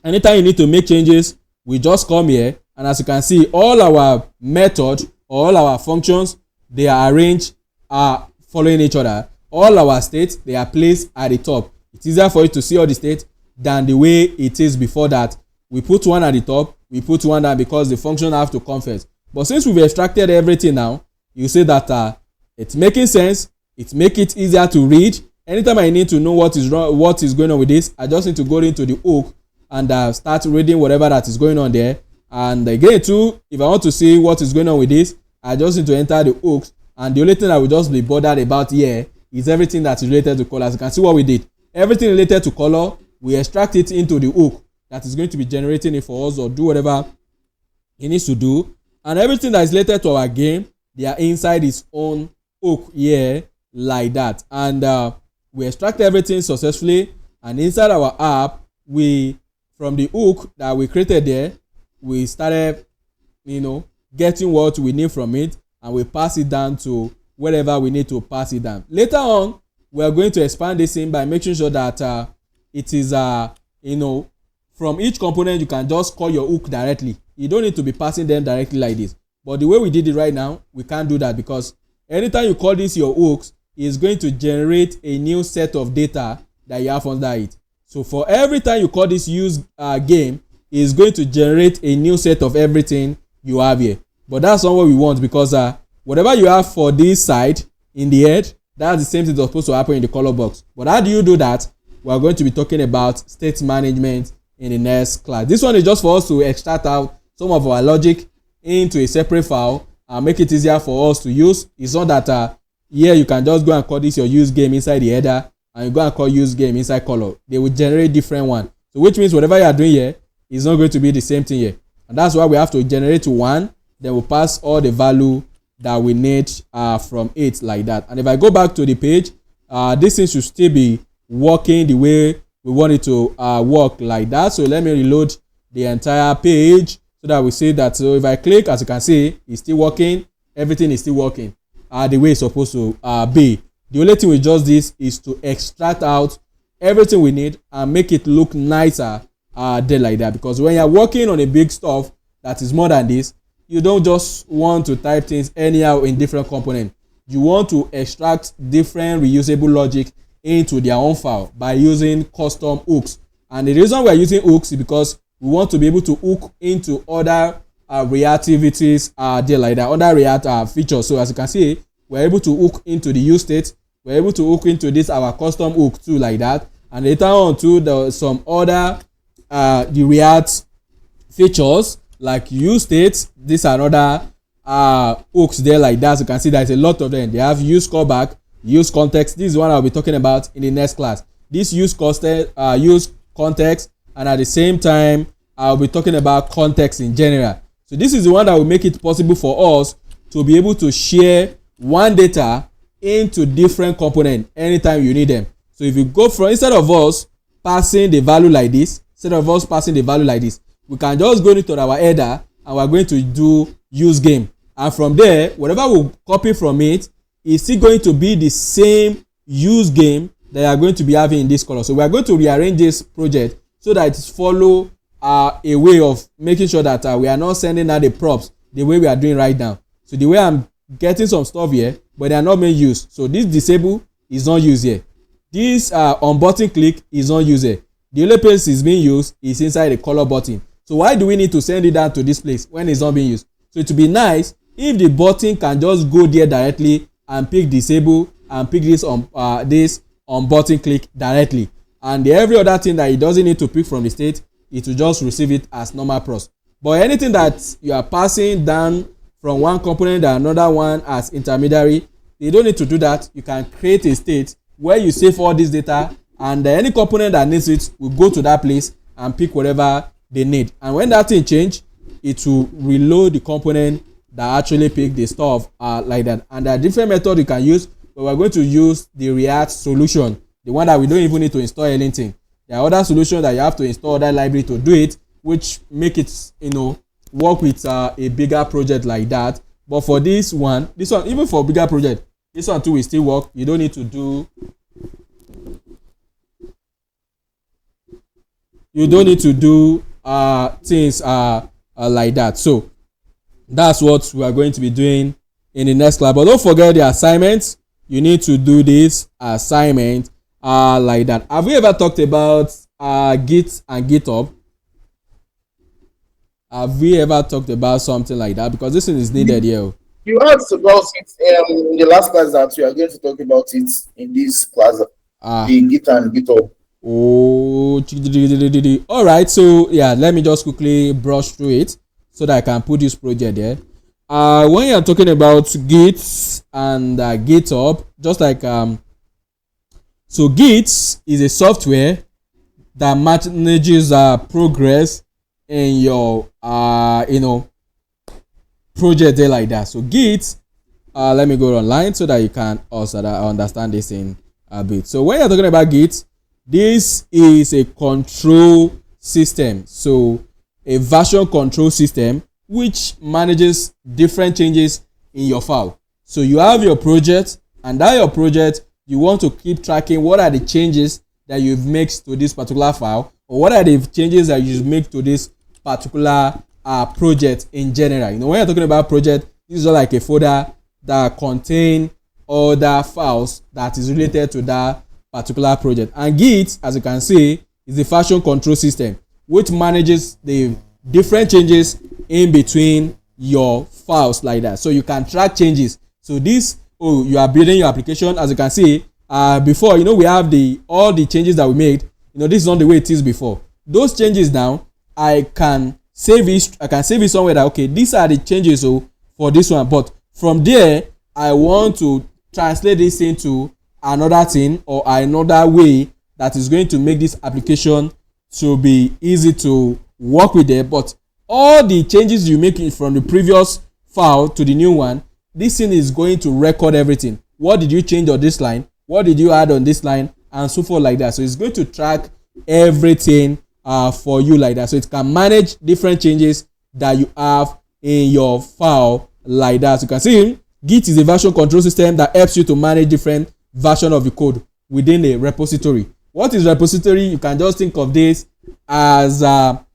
anytime you need to make changes, we just come here, and as you can see, all our method, all our functions, they are arranged following each other. All our states, they are placed at the top. It's easier for you to see all the states than the way it is before that. We put one at the top, we put one down because the function have to come first. But since we've extracted everything now, you see that it's making sense. It makes it easier to read. Anytime I need to know what is wrong, what is going on with this, I just need to go into the hook and start reading whatever that is going on there. And again too, if I want to see what is going on with this, I just need to enter the hooks, and the only thing I will just be bothered about here is everything that is related to color. As you can see what we did, everything related to color, we extract it into the hook that is going to be generating it for us or do whatever it needs to do. And everything that is related to our game, they are inside its own hook here like that. And we extract everything successfully, and inside our app, we from the hook that we created there, we started getting what we need from it, and we pass it down to wherever we need to pass it down. Later on, we are going to expand this in by making sure that it is from each component you can just call your hook directly. You don't need to be passing them directly like this. But the way we did it right now, we can't do that because anytime you call this your hooks, it's going to generate a new set of data that you have under it. So for every time you call this use game, it's going to generate a new set of everything you have here. But that's not what we want because whatever you have for this side in the head, that's the same thing that's supposed to happen in the color box. But how do you do that? We are going to be talking about state management in the next class. This one is just for us to extract out some of our logic into a separate file and make it easier for us to use. It's not that here you can just go and call this your use game inside the header, and you go and call use game inside color. They will generate different one. So which means whatever you are doing here is not going to be the same thing here. And that's why we have to generate one, then we'll pass all the value that we need from it like that. And if I go back to the page, this thing should still be working the way we want it to work like that. So let me reload the entire page so that we see that. So if I click, as you can see, it's still working. Everything is still working the way it's supposed to be. The only thing with just this is to extract out everything we need and make it look nicer there like that. Because when you're working on a big stuff that is more than this, you don't just want to type things anyhow in different components. You want to extract different reusable logic into their own file by using custom hooks. And the reason we're using hooks is because we want to be able to hook into other reactivities there like that, other React features. So as you can see, we're able to hook into the use state. We're able to hook into this our custom hook too like that. And later on too, some other the React features like use states. These are other hooks there like that. So you can see there's a lot of them. They have use callback, use context. This is what I'll be talking about in the next class. This use context, and at the same time I'll be talking about context in general. So this is the one that will make it possible for us to be able to share one data into different components anytime you need them. So if you go from, instead of us passing the value like this, we can just go into our header and we're going to do use game. And from there, whatever we copy from it is still going to be the same use game that you are going to be having in this color. So we are going to rearrange this project so that it follow a way of making sure that we are not sending out the props the way we are doing right now. So the way I'm getting some stuff here, but they are not being used. So this disable is not used here. This on button click is not used here. The only place is being used is inside the color button. So why do we need to send it down to this place when it's not being used? So it would be nice if the button can just go there directly and pick disable and pick this on button click directly. And every other thing that it doesn't need to pick from the state, it will just receive it as normal pros. But anything that you are passing down from one component to another one as intermediary, you don't need to do that. You can create a state where you save all this data, and any component that needs it will go to that place and pick whatever they need. And when that thing change, it will reload the component that actually pick the stuff like that. And there are different methods you can use, but we're going to use the React solution, the one that we don't even need to install anything. There are other solutions that you have to install that library to do it, which make it, work with a bigger project like that. But for this one, even for bigger project, this one too will still work. You don't need to do things like that. So that's what we are going to be doing in the next class. But don't forget the assignments. You need to do this assignment like that. Have we ever talked about Git and GitHub? Have we ever talked about something like that? Because this thing is needed here. You asked about it in the last class that we are going to talk about it in this class, the Git and GitHub. Oh, all right. So yeah, let me just quickly brush through it so that I can put this project there. When you are talking about Git and GitHub, just like so Git is a software that manages progress in your project there like that. So Git, let me go online so that you can also understand this in a bit. So when you're talking about Git, this is a control system, so a version control system which manages different changes in your file. So you have your project, and that your project, you want to keep tracking what are the changes that you've made to this particular file, or what are the changes that you make to this particular project in general. When you're talking about project, this is like a folder that contain other files that is related to that particular project. And Git, as you can see, is the version control system which manages the different changes in between your files like that. So you can track changes. So this, you are building your application, as you can see. Before, we have all the changes that we made. This is not the way it is before. Those changes now, I can save it. I can save it somewhere that, okay, these are the changes for this one. But from there, I want to translate this into another thing or another way that is going to make this application to be easy to work with there. But all the changes you make from the previous file to the new one, this thing is going to record everything. What did you change on this line? What did you add on this line? And so forth like that. So it's going to track everything for you like that. So it can manage different changes that you have in your file like that. So you can see Git is a version control system that helps you to manage different versions of the code within a repository. What is repository? You can just think of this as a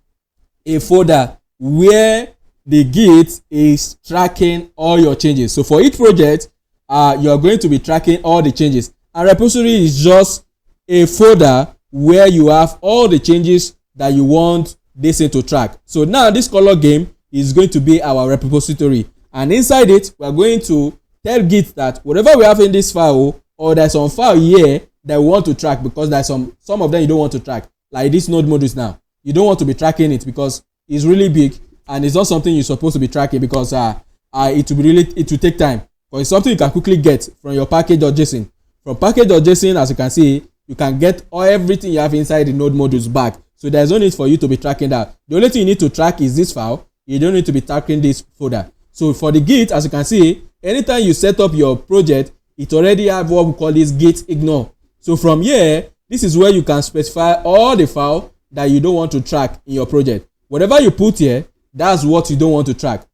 folder where the Git is tracking all your changes. So for each project, you are going to be tracking all the changes. And repository is just a folder where you have all the changes that you want this thing to track. So now this color game is going to be our repository, and inside it we are going to tell Git that whatever we have in this file, or there's some file here that we want to track, because there's some of them you don't want to track, like this node modules. Now you don't want to be tracking it because it's really big and it's not something you're supposed to be tracking, because it will take time, but it's something you can quickly get from your package.json. From package.json, as you can see, you can get everything you have inside the node modules back. So there's no need for you to be tracking that. The only thing you need to track is this file. You don't need to be tracking this folder. So for the Git, as you can see, anytime you set up your project, it already have what we call this Git ignore. So from here, this is where you can specify all the file that you don't want to track in your project. Whatever you put here, that's what you don't want to track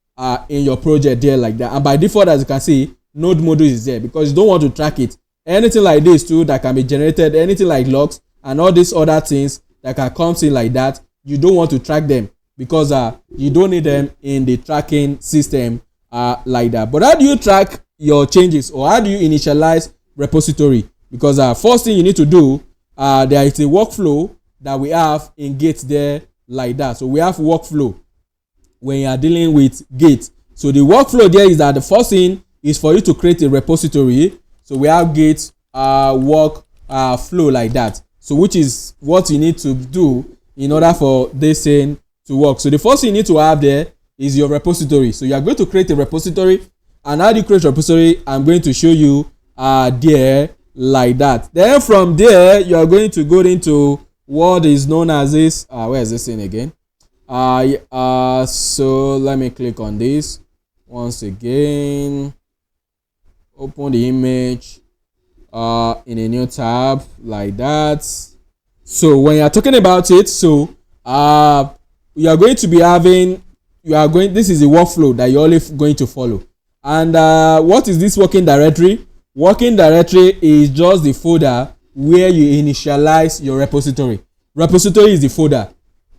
in your project there like that. And by default, as you can see, node module is there because you don't want to track it. Anything like this too that can be generated, anything like logs and all these other things that can come in like that, you don't want to track them because you don't need them in the tracking system like that. But how do you track your changes, or how do you initialize repository? Because first thing you need to do, there is a workflow that we have in Git there like that. So we have workflow when you are dealing with Git. So the workflow there is that the first thing is for you to create a repository. So we have Git work flow like that. So which is what you need to do in order for this thing to work. So the first thing you need to have there is your repository. So you are going to create a repository, and how do you create a repository? I'm going to show you there like that. Then from there you are going to go into what is known as this. Where is this thing again? So let me click on this once again. Open the image in a new tab like that. So when you are talking about it, so you are going to be having, this is the workflow that you're only going to follow. And what is this working directory? Working directory is just the folder where you initialize your repository. Repository is the folder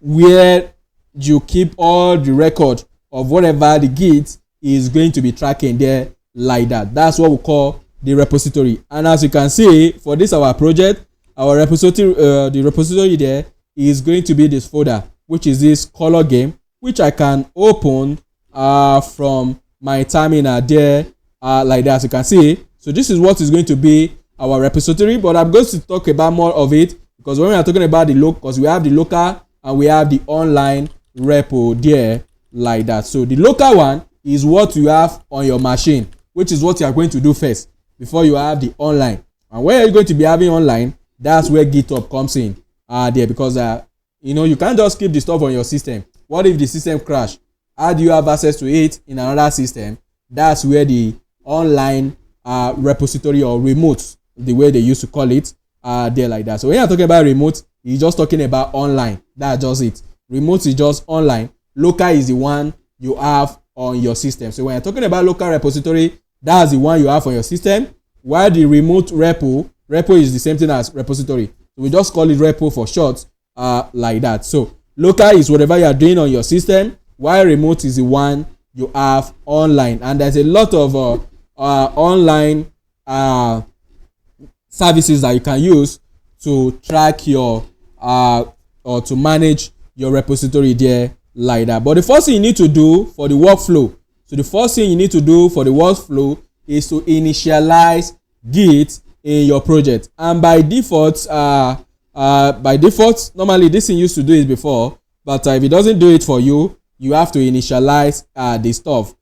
where you keep all the record of whatever the Git is going to be tracking there like that. That's what we call the repository. And as you can see, for this our project, our repository, the repository there is going to be this folder, which is this color game, which I can open from my terminal there like that, as you can see. So this is what is going to be our repository, but I'm going to talk about more of it, because when we are talking about the local, because we have the local and we have the online repo there like that. So the local one is what you have on your machine, which is what you are going to do first before you have the online. And where you're going to be having online, that's where GitHub comes in there, because you can't just keep the stuff on your system. What if the system crash? How do you have access to it in another system? That's where the online repository, or remote, the way they used to call it, there like that. So when you're talking about remote, you're just talking about online. That's just it. Remote is just online. Local is the one you have on your system. So when you're talking about local repository, that's the one you have on your system, while the remote repo is the same thing as repository. So we just call it repo for short like that. So local is whatever you are doing on your system, while remote is the one you have online. And there's a lot of online services that you can use to track your or to manage your repository there like that. But the first thing you need to do for the workflow, is to initialize Git in your project. And by default, normally this thing used to do it before, but if it doesn't do it for you, you have to initialize the stuff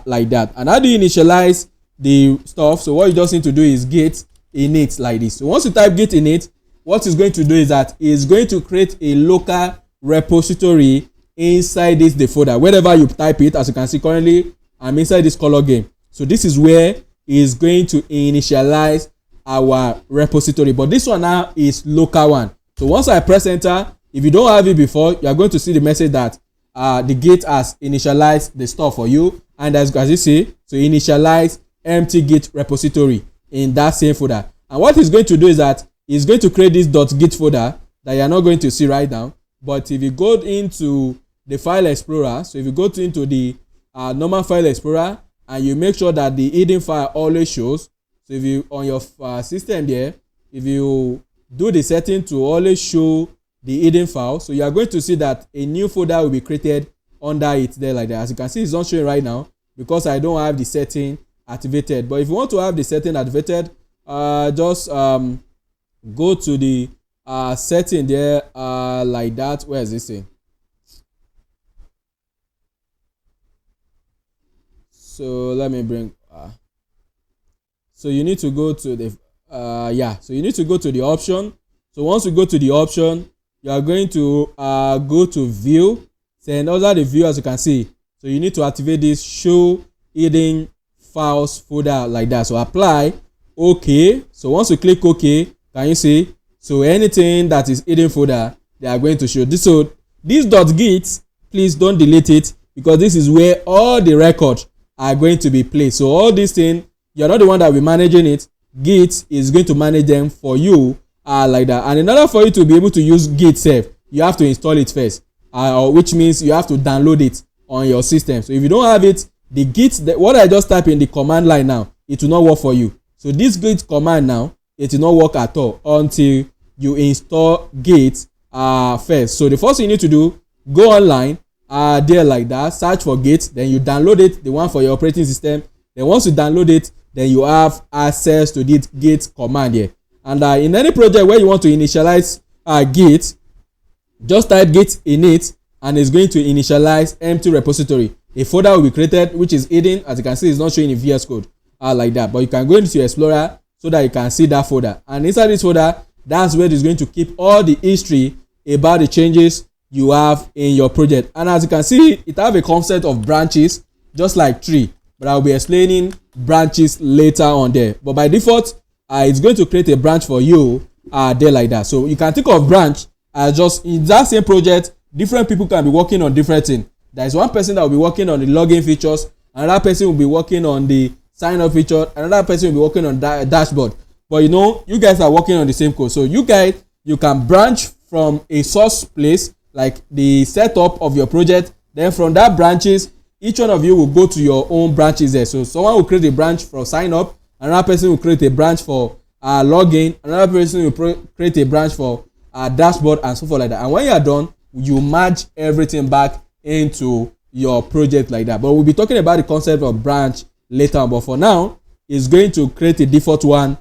like that. And how do you initialize the stuff. So what you just need to do is git init like this. So once you type git init, what it's going to do is that it's going to create a local repository inside this the folder wherever you type it. As you can see, currently I'm inside this color game. So this is where it's going to initialize our repository, but this one now is local one. So once I press enter, if you don't have it before, you are going to see the message that the git has initialized the stuff for you, and as you see, so initialize empty git repository in that same folder. And what it's going to do is that it's going to create this .git folder that you are not going to see right now. But if you go into the file explorer, so if you go into the normal file explorer and you make sure that the hidden file always shows, so if you on your system there, if you do the setting to always show the hidden file, so you are going to see that a new folder will be created under it there like that. As you can see, it's not showing right now because I don't have the setting activated. But if you want to have the setting activated, just go to the setting there like that. Where is this thing? So let me bring so you need to go to the so you need to go to the option. So once you go to the option, you are going to go to view, and under the view, as you can see, so you need to activate this show hidden files folder like that. So apply, okay. So once you click okay, can you see, so anything that is hidden folder, they are going to show this. So this .git, please don't delete it, because this is where all the records are going to be placed. So all these things, you're not the one that will be managing it. Git is going to manage them for you like that. And in order for you to be able to use Git self, you have to install it first, which means you have to download it on your system. So if you don't have it, the Git, what I just type in the command line now, it will not work for you. So this Git command now, it will not work at all until you install Git first. So the first thing you need to do, go online there like that, search for Git, then you download it, the one for your operating system. Then once you download it, then you have access to this Git command here. And in any project where you want to initialize Git, just type git init, and it's going to initialize empty repository. A folder will be created which is hidden. As you can see, it's not showing in VS Code like that, but you can go into your Explorer so that you can see that folder. And inside this folder, that's where it's going to keep all the history about the changes you have in your project. And as you can see, it have a concept of branches just like tree, but I'll be explaining branches later on there. But by default, it's going to create a branch for you there like that. So you can think of branch as just in that same project, different people can be working on different things. There is one person that will be working on the login features, another person will be working on the sign up feature, another person will be working on dashboard. But you know, you guys are working on the same code. So you guys, you can branch from a source place, like the setup of your project. Then from that branches, each one of you will go to your own branches there. So someone will create a branch for sign up, another person will create a branch for login, another person will create a branch for dashboard, and so forth like that. And when you are done, you merge everything back into your project like that. But we'll be talking about the concept of branch later on. But for now, it's going to create a default one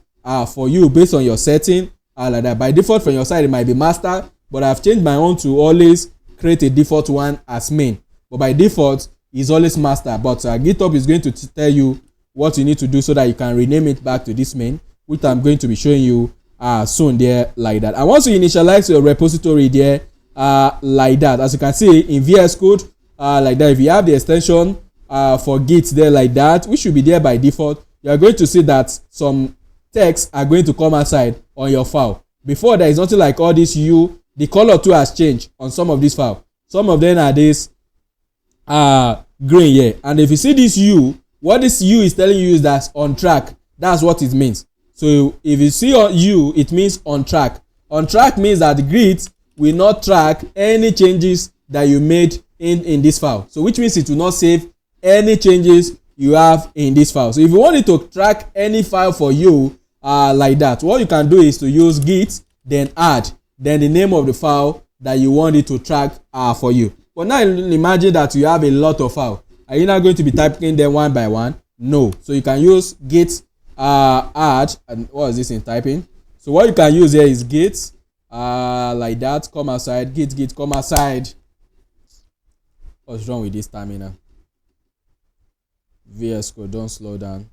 for you based on your setting like that. By default from your side, it might be master, but I've changed my own to always create a default one as main. But by default, it's always master. But GitHub is going to tell you what you need to do so that you can rename it back to this main, which I'm going to be showing you soon there like that. And once you initialize your repository there like that, as you can see in VS Code like that, if you have the extension for Git there like that, which should be there by default, you are going to see that some text are going to come outside on your file. Before, there is nothing like all this U. The color too has changed on some of these files. Some of them are this green here, and if you see this U, what this U is telling you is that on track. That's what it means. So if you see on U, it means on track. On track means that the Git will not track any changes that you made in this file. So which means it will not save any changes you have in this file. So if you want it to track any file for you like that, what you can do is to use git, then add, then the name of the file that you want it to track for you. But now imagine that you have a lot of files. Are you not going to be typing them one by one? No. So you can use git add, and what is this in typing? So what you can use here is git like that, come aside, git come aside. What's wrong with this terminal? VS Code, don't slow down.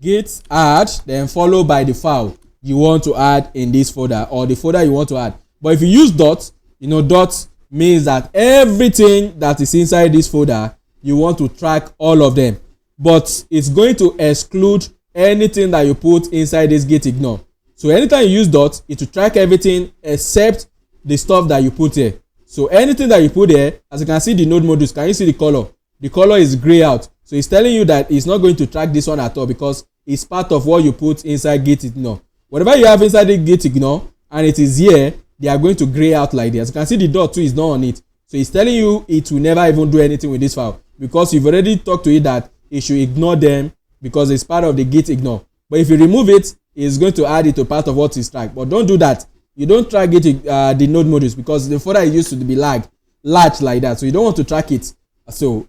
git add, then followed by the file you want to add in this folder or the folder you want to add. But if you use dot, dot means that everything that is inside this folder, you want to track all of them, but it's going to exclude anything that you put inside this git ignore. So anytime you use dot, it will track everything except the stuff that you put here. So anything that you put here, as you can see the node modules, can you see the color? The color is gray out. So it's telling you that it's not going to track this one at all because it's part of what you put inside git ignore. Whatever you have inside the git ignore and it is here, they are going to gray out like this. As you can see, the dot too is not on it. So it's telling you it will never even do anything with this file because you've already talked to it that it should ignore them because it's part of the git ignore. But if you remove it, it's going to add it to part of what is tracked. But don't do that. You don't track it the node modules because the folder is used to be large like that. So you don't want to track it. So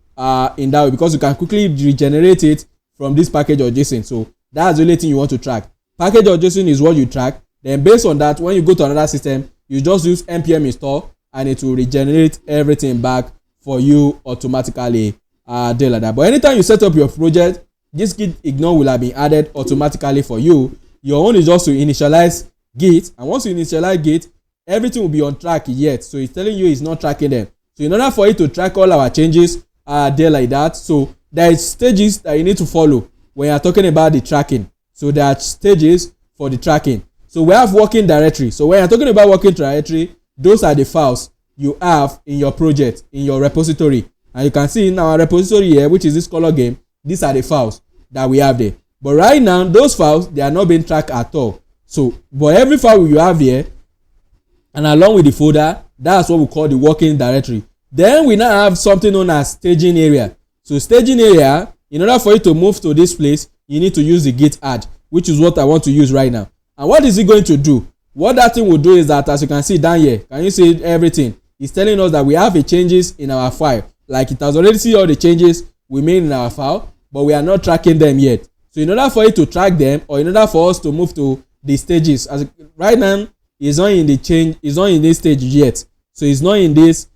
in that way, because you can quickly regenerate it from this package.json. So that's the only thing you want to track. Package.json is what you track. Then based on that, when you go to another system, you just use npm install and it will regenerate everything back for you automatically there like that. But anytime you set up your project, this git ignore will have been added automatically for you. Your own is just to initialize git, and once you initialize git, everything will be on track yet. So it's telling you it's not tracking them. So in order for it to track all our changes there like that, so there is stages that you need to follow when you're talking about the tracking. So there are stages for the tracking. So we have working directory. So when you're talking about working directory, those are the files you have in your project, in your repository. And you can see in our repository here, which is this color game, these are the files that we have there. But right now, those files, they are not being tracked at all. So, but every file you have here, and along with the folder, that's what we call the working directory. Then we now have something known as staging area. So staging area, in order for you to move to this place, you need to use the git add, which is what I want to use right now. And what is it going to do? What that thing will do is that, as you can see down here, can you see everything? It's telling us that we have the changes in our file. Like it has already seen all the changes we made in our file, but we are not tracking them yet. So in order for it to track them, or in order for us to move to the stages, as right now it's not in the change, it's not in this stage yet. So it's not in this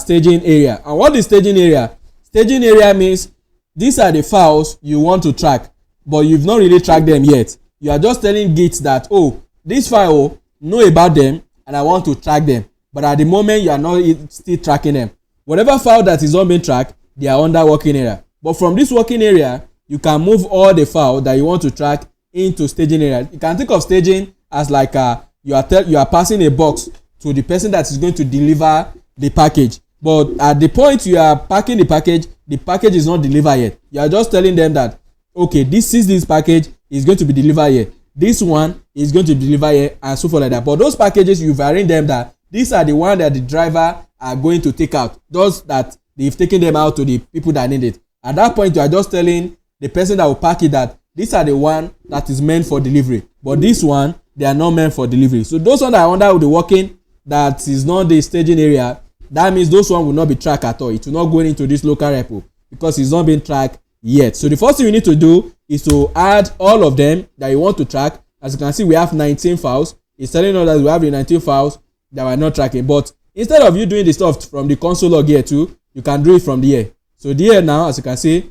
staging area. And what is staging area? Staging area means these are the files you want to track, but you've not really tracked them yet. You are just telling Git that, oh, this file, know about them and I want to track them. But at the moment, you are not still tracking them. Whatever file that is not being tracked, they are under working area. But from this working area, you can move all the file that you want to track into staging area. You can think of staging as like you are passing a box to the person that is going to deliver the package. But at the point you are packing the package is not delivered yet. You are just telling them that, okay, this package is going to be delivered here. This one is going to be delivered here, and so forth like that. But those packages, you've arranged them that these are the ones that the driver are going to take out. Those that they've taken them out to the people that need it. At that point, you are just telling the person that will pack it that these are the one that is meant for delivery. But this one, they are not meant for delivery. So those ones that are under the working, that is not the staging area, that means those ones will not be tracked at all. It will not go into this local repo because it's not being tracked yet. So the first thing you need to do is to add all of them that you want to track. As you can see, we have 19 files. It's telling us that we have the 19 files that we're not tracking. But instead of you doing the stuff from the console log here too, you can do it from here. So here now, as you can see,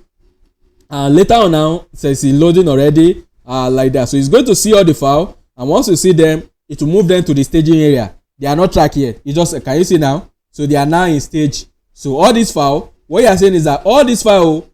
later on now, it says it's loading already like that. So it's going to see all the file, and once you see them, it will move them to the staging area. They are not tracked yet. You just, can you see now? So they are now in stage. So all this file, what you are saying is that all this file,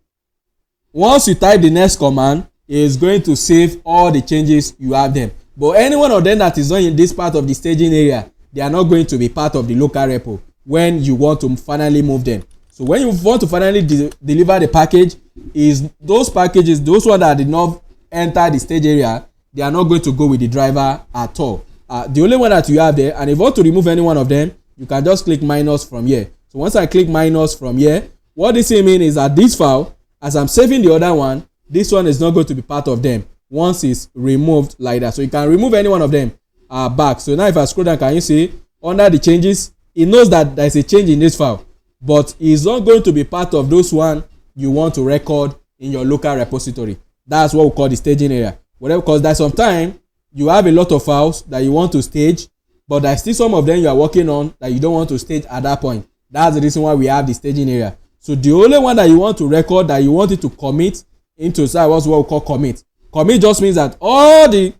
once you type the next command, is going to save all the changes you have them. But any one of them that is not in this part of the staging area, they are not going to be part of the local repo when you want to finally move them. So when you want to finally deliver the package, is those packages, those ones that did not enter the stage area, they are not going to go with the driver at all. The only one that you have there, and if you want to remove any one of them, you can just click minus from here. So once I click minus from here, what this means is that this file, as I'm saving the other one, this one is not going to be part of them once it's removed like that. So you can remove any one of them back. So now if I scroll down, can you see under the changes, it knows that there's a change in this file, but it's not going to be part of those one you want to record in your local repository. That's what we call the staging area. Whatever, because there's some time you have a lot of files that you want to stage, but there's still some of them you are working on that you don't want to stage at that point. That's the reason why we have the staging area. So the only one that you want to record, that you want it to commit into, so what's what we call commit. Commit just means that all the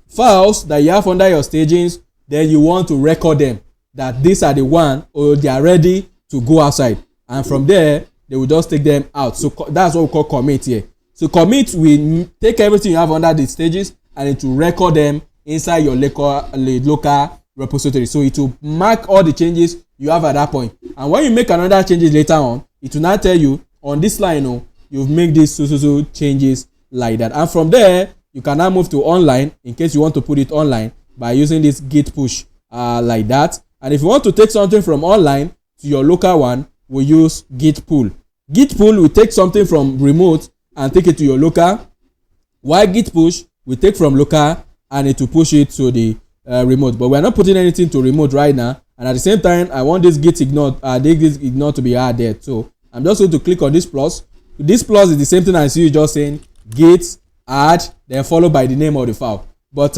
files that you have under your stagings, then you want to record them, that these are the one, or they are ready to go outside, and from there they will just take them out. So that's what we call commit here. So commit will take everything you have under the stages and it will record them inside your local repository. So it will mark all the changes you have at that point, and when you make another changes later on, it will now tell you on this line, oh, you've made these so changes like that. And from there you can now move to online in case you want to put it online by using this git push like that. And if you want to take something from online to your local one, we use git pull. Git pull will take something from remote and take it to your local, while git push will take from local and it will push it to the remote. But we're not putting anything to remote right now, and at the same time I want this git ignore to be added. So I'm just going to click on this plus. This plus is the same thing as you just saying git add, then followed by the name of the file. But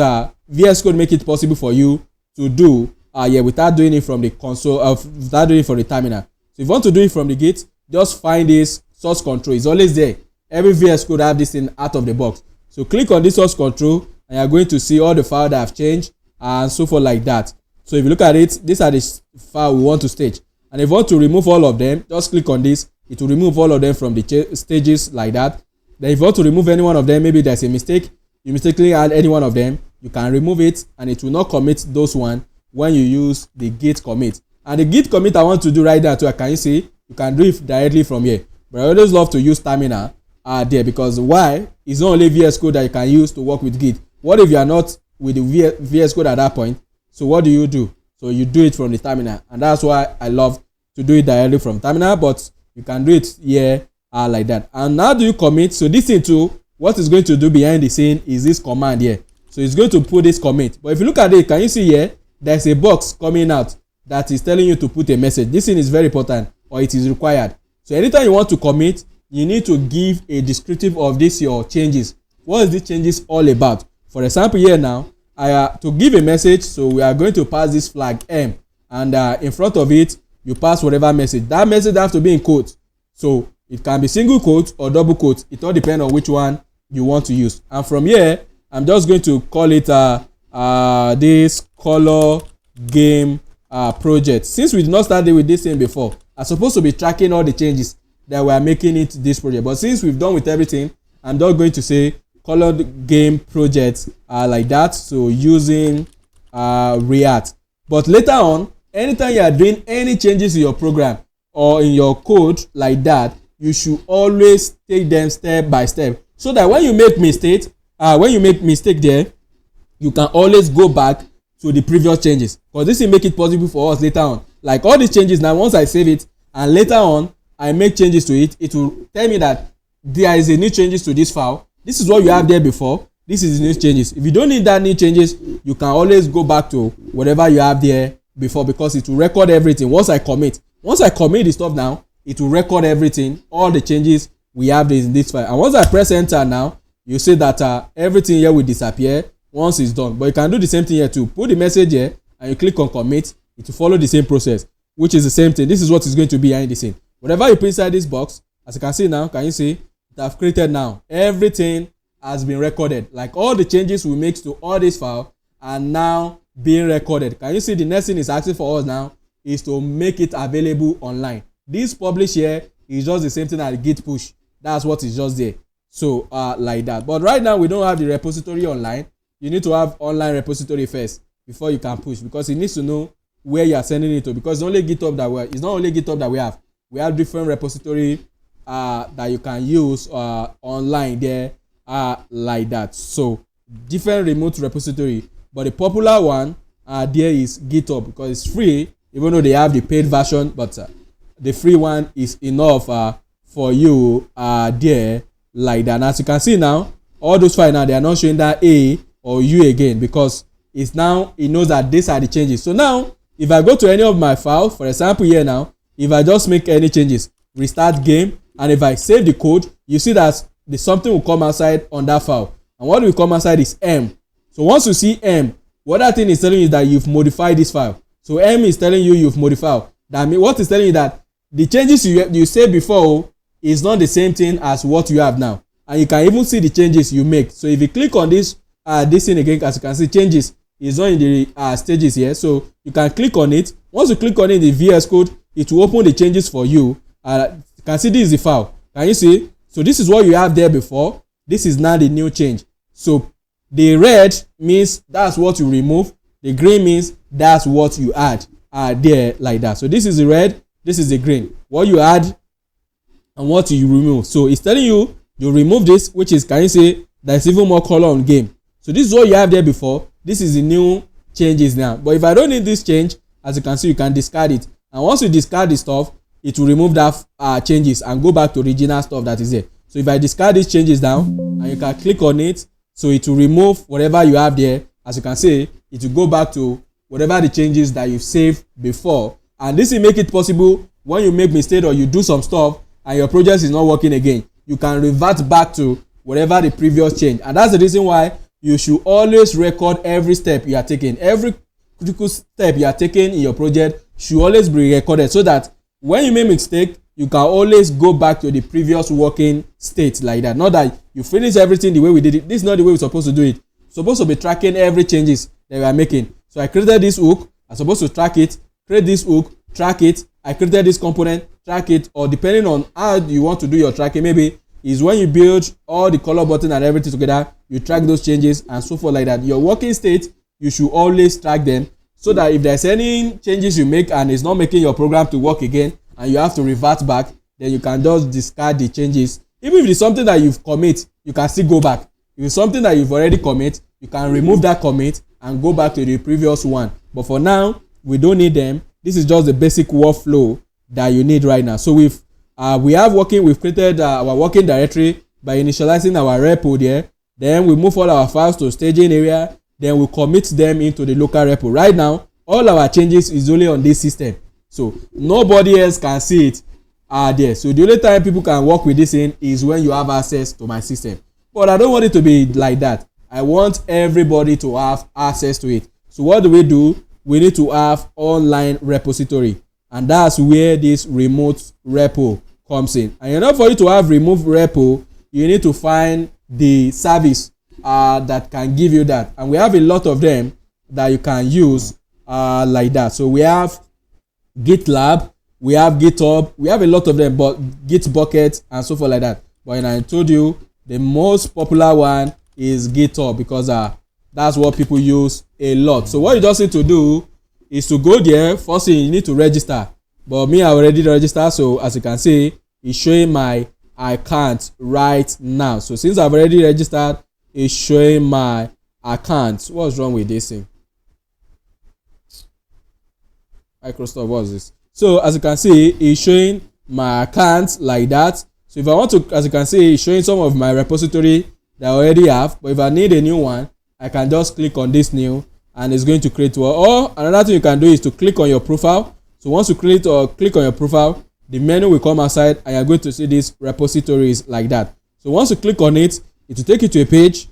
VS Code make it possible for you to do without doing it from the console, without doing it from the terminal. So if you want to do it from the git, just find this source control. It's always there. Every VS Code have this thing out of the box. So click on this source control and you're going to see all the files that have changed and so forth like that. So if you look at it, these are the files we want to stage. And if you want to remove all of them, just click on this. It will remove all of them from the stages like that. Then if you want to remove any one of them, maybe there's a mistake, you mistakenly add any one of them, you can remove it and it will not commit those one when you use the git commit. And the git commit I want to do right there too, can you see? You can do it directly from here. But I always love to use terminal there, because why? It's not only VS Code that you can use to work with git. What if you are not with the VS Code at that point? So what do? So you do it from the terminal, and that's why I love to do it directly from terminal, but you can do it here like that. And now do you commit? So this thing too, what it's going to do behind the scene is this command here. So it's going to put this commit. But if you look at it, can you see here? There's a box coming out that is telling you to put a message. This thing is very important, or it is required. So anytime you want to commit, you need to give a descriptive of this your changes. What is this changes all about? For example, here now, to give a message, so we are going to pass this flag M, and in front of it, you pass whatever message. That message has to be in quotes. So it can be single quote or double quote. It all depends on which one you want to use. And from here, I'm just going to call it this color game project. Since we did not start with this thing before, I'm supposed to be tracking all the changes that we are making it this project. But since we've done with everything, I'm just going to say color game project like that. So using React. But later on, anytime you are doing any changes in your program or in your code like that, you should always take them step by step, so that when you make mistake there, you can always go back to the previous changes, because this will make it possible for us later on. Like all these changes now, once I save it and later on I make changes to it, it will tell me that there is a new changes to this file. This is what you have there before. This is the new changes. If you don't need that new changes, you can always go back to whatever you have there before, because it will record everything. Once I commit the stuff now, it will record everything, all the changes we have in this file. And once I press enter now, you see that everything here will disappear once it's done. But you can do the same thing here too. Put the message here and you click on commit. It will follow the same process, which is the same thing. This is what is going to be behind the scene. Whatever you put inside this box, as you can see now, can you see it I've created now? Everything has been recorded. Like all the changes we make to all this file are now being recorded. Can you see the next thing is asking for us now is to make it available online. This publish here is just the same thing as git push. That's what is just there. So like that. But right now we don't have the repository online. You need to have online repository first before you can push, because it needs to know where you are sending it to, because it's not only GitHub that we have. We have different repository that you can use online there like that. So different remote repository, but the popular one there is GitHub, because it's free, even though they have the paid version, but the free one is enough for you there like that. And as you can see now, all those files now, they are not showing that A or U again, because it knows that these are the changes. So now if I go to any of my files, for example here now, if I just make any changes, restart game, and if I save the code, you see that something will come outside on that file, and what will come outside is M. So once you see M, what that thing is telling you is that you've modified this file. So M is telling you you've modified. That means what is telling you that the changes you saved before is not the same thing as what you have now. and you can even see the changes you make. So if you click on this thing again, as you can see, changes is not in the stages here, so you can click on it. Once you click on it in the VS Code, it will open the changes for you. You can see this is the file. Can you see? So this is what you have there before. This is now the new change. So the red means that's what you remove. The green means that's what you add there, like that. So this is the red, this is the green. What you add and what you remove. So it's telling you remove this, which is, can you see, there's even more color on game. So this is what you have there before. This is the new changes now. But if I don't need this change, as you can see, you can discard it. And once you discard the stuff, it will remove that changes and go back to original stuff that is there. So if I discard these changes down and you can click on it, so it will remove whatever you have there. As you can see, it will go back to whatever the changes that you've saved before. And this will make it possible when you make mistake or you do some stuff and your project is not working again, you can revert back to whatever the previous change. And that's the reason why you should always record every step you are taking. Every critical step you are taking in your project should always be recorded, so that when you make mistake, you can always go back to the previous working state, like that. Not that you finish everything the way we did it. This is not the way we're supposed to do it. We're supposed to be tracking every changes that we are making. So I created this hook, I'm supposed to track it, create this hook, track it. I created this component, track it, or depending on how you want to do your tracking, maybe is when you build all the color button and everything together, you track those changes and so forth, like that. Your working state, you should always track them, so that if there's any changes you make and it's not making your program to work again and you have to revert back, then you can just discard the changes. Even if it's something that you've commit, you can still go back. If it's something that you've already commit, you can remove that commit and go back to the previous one. But for now, we don't need them. This is just the basic workflow that you need right now. So we've created our working directory by initializing our repo there. Then we move all our files to staging area. Then we commit them into the local repo. Right now, all our changes is only on this system, so nobody else can see it there. So the only time people can work with this thing is when you have access to my system. But I don't want it to be like that. I want everybody to have access to it. So what do? We need to have online repository, and that's where this remote repo comes in. And in order for you to have remote repo, you need to find the service that can give you that, and we have a lot of them that you can use like that. So we have GitLab, we have GitHub, we have a lot of them, but Gitbucket and so forth like that. But I told you the most popular one is GitHub, because that's what people use a lot. So what you just need to do is to go there. First thing, you need to register, but me, I already registered. So as you can see, it's showing my account right now. So since I've already registered, it's showing my account. What's wrong with this thing? Microsoft, what's this? So as you can see, it's showing my account like that. So if I want to, as you can see, it's showing some of my repository that I already have. But if I need a new one, I can just click on this new, and it's going to create one. Or another thing you can do is to click on your profile. So once you click on your profile, the menu will come outside, and you're going to see these repositories like that. So once you click on it, it will take you to a page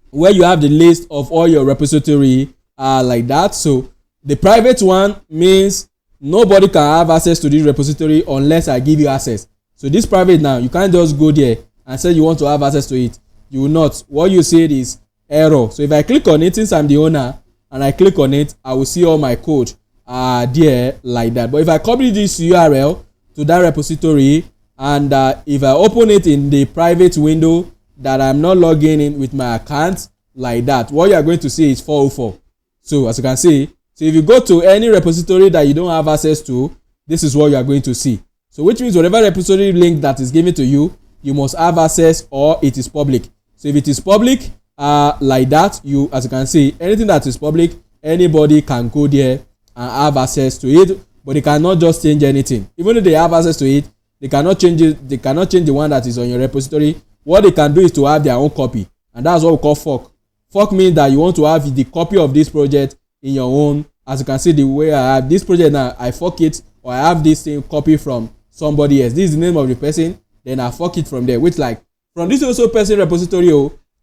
where you have the list of all your repository like that. So the private one means nobody can have access to this repository unless I give you access. So this private now, you can't just go there and say you want to have access to it. You will not. What you see is error. So if I click on it, since I'm the owner and I click on it, I will see all my code there like that. But if I copy this URL to that repository, and if I open it in the private window that I'm not logging in with my account like that, what you are going to see is 404. So as you can see, so if you go to any repository that you don't have access to, this is what you are going to see. So which means whatever repository link that is given to you, you must have access, or it is public. So if it is public like that, as you can see, anything that is public, anybody can go there and have access to it, but they cannot just change anything. Even if they have access to it, they cannot change it. They cannot change the one that is on your repository. What they can do is to have their own copy, and that's what we call fork. Fork means that you want to have the copy of this project in your own. As you can see, the way I have this project now, I fork it, or I have this same copy from somebody else. This is the name of the person, then I fork it from there. Which, like, from this also person repository,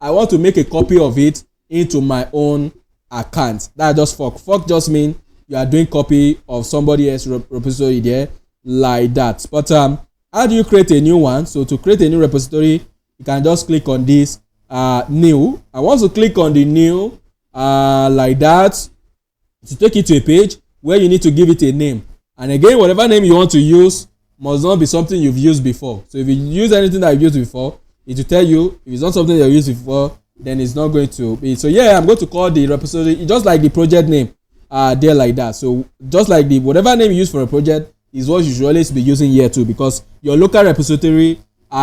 I want to make a copy of it into my own account. That's just fork. Fork just means you are doing copy of somebody else's repository there like that. But how do you create a new one? So to create a new repository, you you can just click on this new. And once you click on the new like that, to take it to a page where you need to give it a name. And again, whatever name you want to use must not be something you've used before. So if you use anything that you've used before, it will tell you. If it's not something you've used before, then it's not going to be. So yeah, I'm going to call the repository just like the project name there like that. So just like the whatever name you use for a project is what you should always be using here too, because your local repository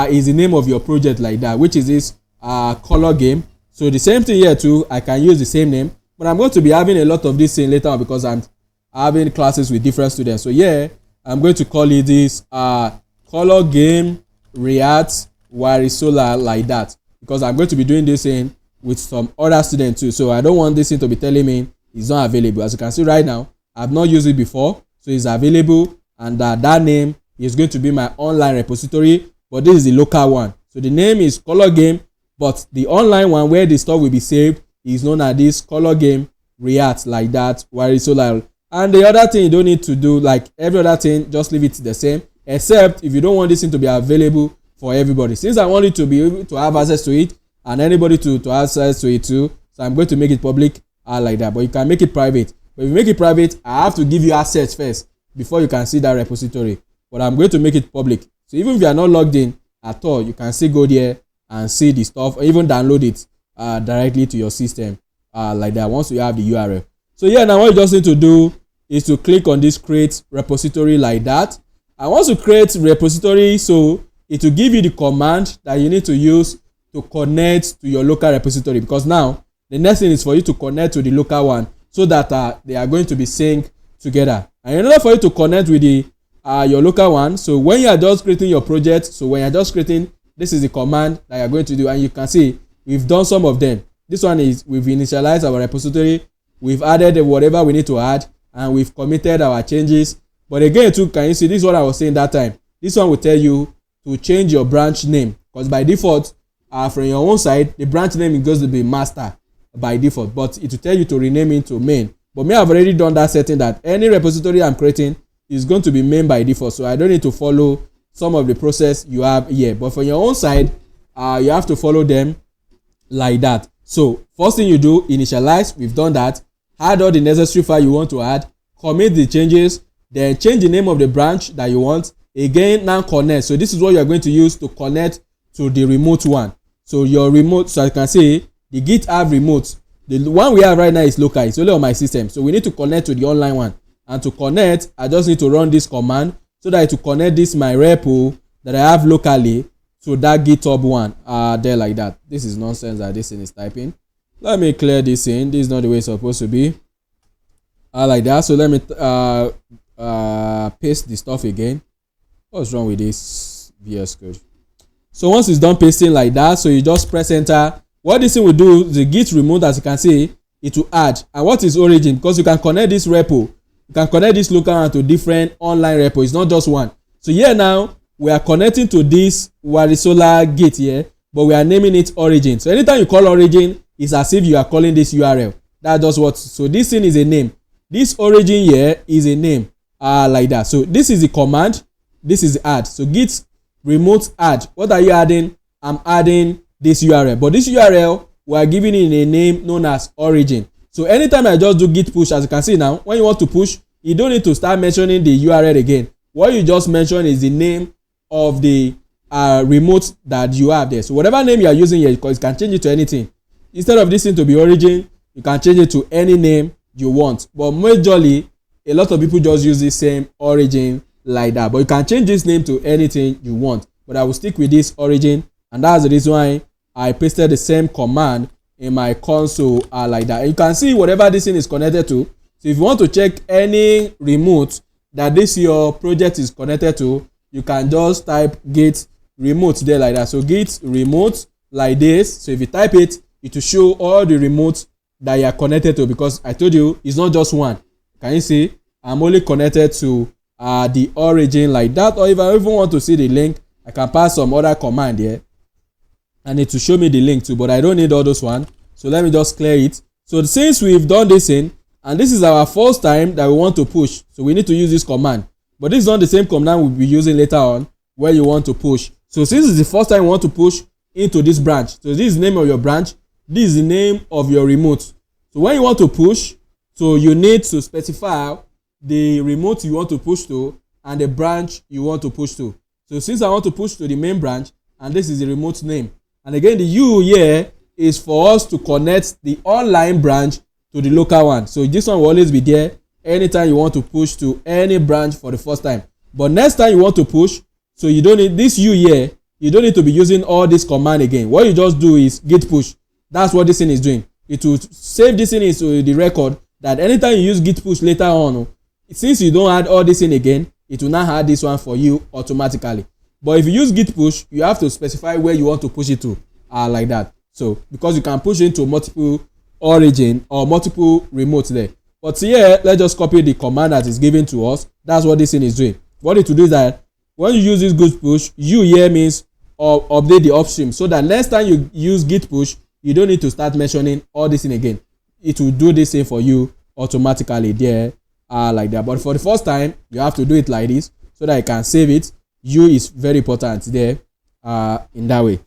is the name of your project like that, which is this color game. So the same thing here too, I can use the same name, but I'm going to be having a lot of this thing later on because I'm having classes with different students. So yeah, I'm going to call it this color game React Warisola like that, because I'm going to be doing this thing with some other students too. So I don't want this thing to be telling me it's not available. As you can see right now, I've not used it before, so it's available, and that name is going to be my online repository, but this is the local one. So the name is color game, but the online one where the stuff will be saved is known as this color game React like that Warisola. And the other thing you don't need to do, like every other thing, just leave it the same, except if you don't want this thing to be available for everybody. Since I want you to be able to have access to it and anybody to have access to it too, so I'm going to make it public like that. But you can make it private. But if you make it private, I have to give you access first before you can see that repository. But I'm going to make it public. So even if you are not logged in at all, you can still go there and see the stuff, or even download it directly to your system like that once you have the URL. So yeah, now what you just need to do is to click on this create repository like that. And once you create repository, so it will give you the command that you need to use to connect to your local repository, because now the next thing is for you to connect to the local one so that they are going to be synced together. And in order for you to connect with the your local one, so when you are just creating your project, so when you are just creating, this is the command that you are going to do, and you can see we've done some of them. This one is we've initialized our repository, we've added whatever we need to add, and we've committed our changes. But again too, can you see, this is what I was saying that time. This one will tell you to change your branch name, because by default from your own side the branch name is going to be master by default, but it will tell you to rename it to main. But me, I've already done that setting that any repository I'm creating is going to be main by default, so I don't need to follow some of the process you have here. But for your own side, you have to follow them like that. So first thing you do, initialize. We've done that. Add all the necessary file you want to add, commit the changes, then change the name of the branch that you want. Again, now connect. So this is what you are going to use to connect to the remote one. So your remote, so I can say the GitHub remote, the one we have right now is local, it's only on my system. So we need to connect to the online one. And to connect, I just need to run this command so that to connect this my repo that I have locally to that GitHub one there like that. This is nonsense that this thing is typing. Let me clear this in. This is not the way it's supposed to be. Like that. So let me paste the stuff again. What's wrong with this VS Code? So once it's done pasting like that, so you just press enter. What this thing will do, the git remote, as you can see, it will add. And what is origin? Because you can connect this repo, you can connect this local one to different online repo. It's not just one. So here now we are connecting to this Warisola Git here, but we are naming it origin. So anytime you call origin, it's as if you are calling this URL. That's just what. So this thing is a name. This origin here is a name like that. So this is the command. This is the add. So git remote add. What are you adding? I'm adding this URL, but this URL we are giving it a name known as origin. So anytime I just do git push, as you can see now, when you want to push, you don't need to start mentioning the URL again. What you just mention is the name of the remote that you have there. So whatever name you are using here, because you can change it to anything. Instead of this thing to be origin, you can change it to any name you want. But majorly, a lot of people just use the same origin like that. But you can change this name to anything you want. But I will stick with this origin, and that's the reason why I pasted the same command in my console like that. And you can see whatever this thing is connected to. So if you want to check any remote that this your project is connected to, you can just type git remote there like that. So git remote like this. So if you type it, it will show all the remotes that you are connected to, because I told you it's not just one. Can you see? I'm only connected to the origin like that. Or if I even want to see the link, I can pass some other command here and it will show me the link too, but I don't need all those one. So let me just clear it. So since we've done this in, and this is our first time that we want to push, so we need to use this command. But this is not the same command we'll be using later on where you want to push. So since it's the first time we want to push, into this branch. So this is the name of your branch, this is the name of your remote. So when you want to push, so you need to specify the remote you want to push to and the branch you want to push to. So since I want to push to the main branch, and this is the remote name, and again the U here is for us to connect the online branch to the local one. So this one will always be there anytime you want to push to any branch for the first time. But next time you want to push, so you don't need this U here, you don't need to be using all this command again. What you just do is git push. That's what this thing is doing. It will save this thing into the record that anytime you use git push later on, since you don't add all this in again, it will not add this one for you automatically. But if you use git push, you have to specify where you want to push it to, like that. So because you can push into multiple origin or multiple remotes there. But here, let's just copy the command that is given to us. That's what this thing is doing. What it will do is that when you use this git push, you here means update the upstream, so that next time you use git push, you don't need to start mentioning all this thing again. It will do this thing for you automatically there, like that. But for the first time, you have to do it like this so that you can save it. U is very important there, in that way.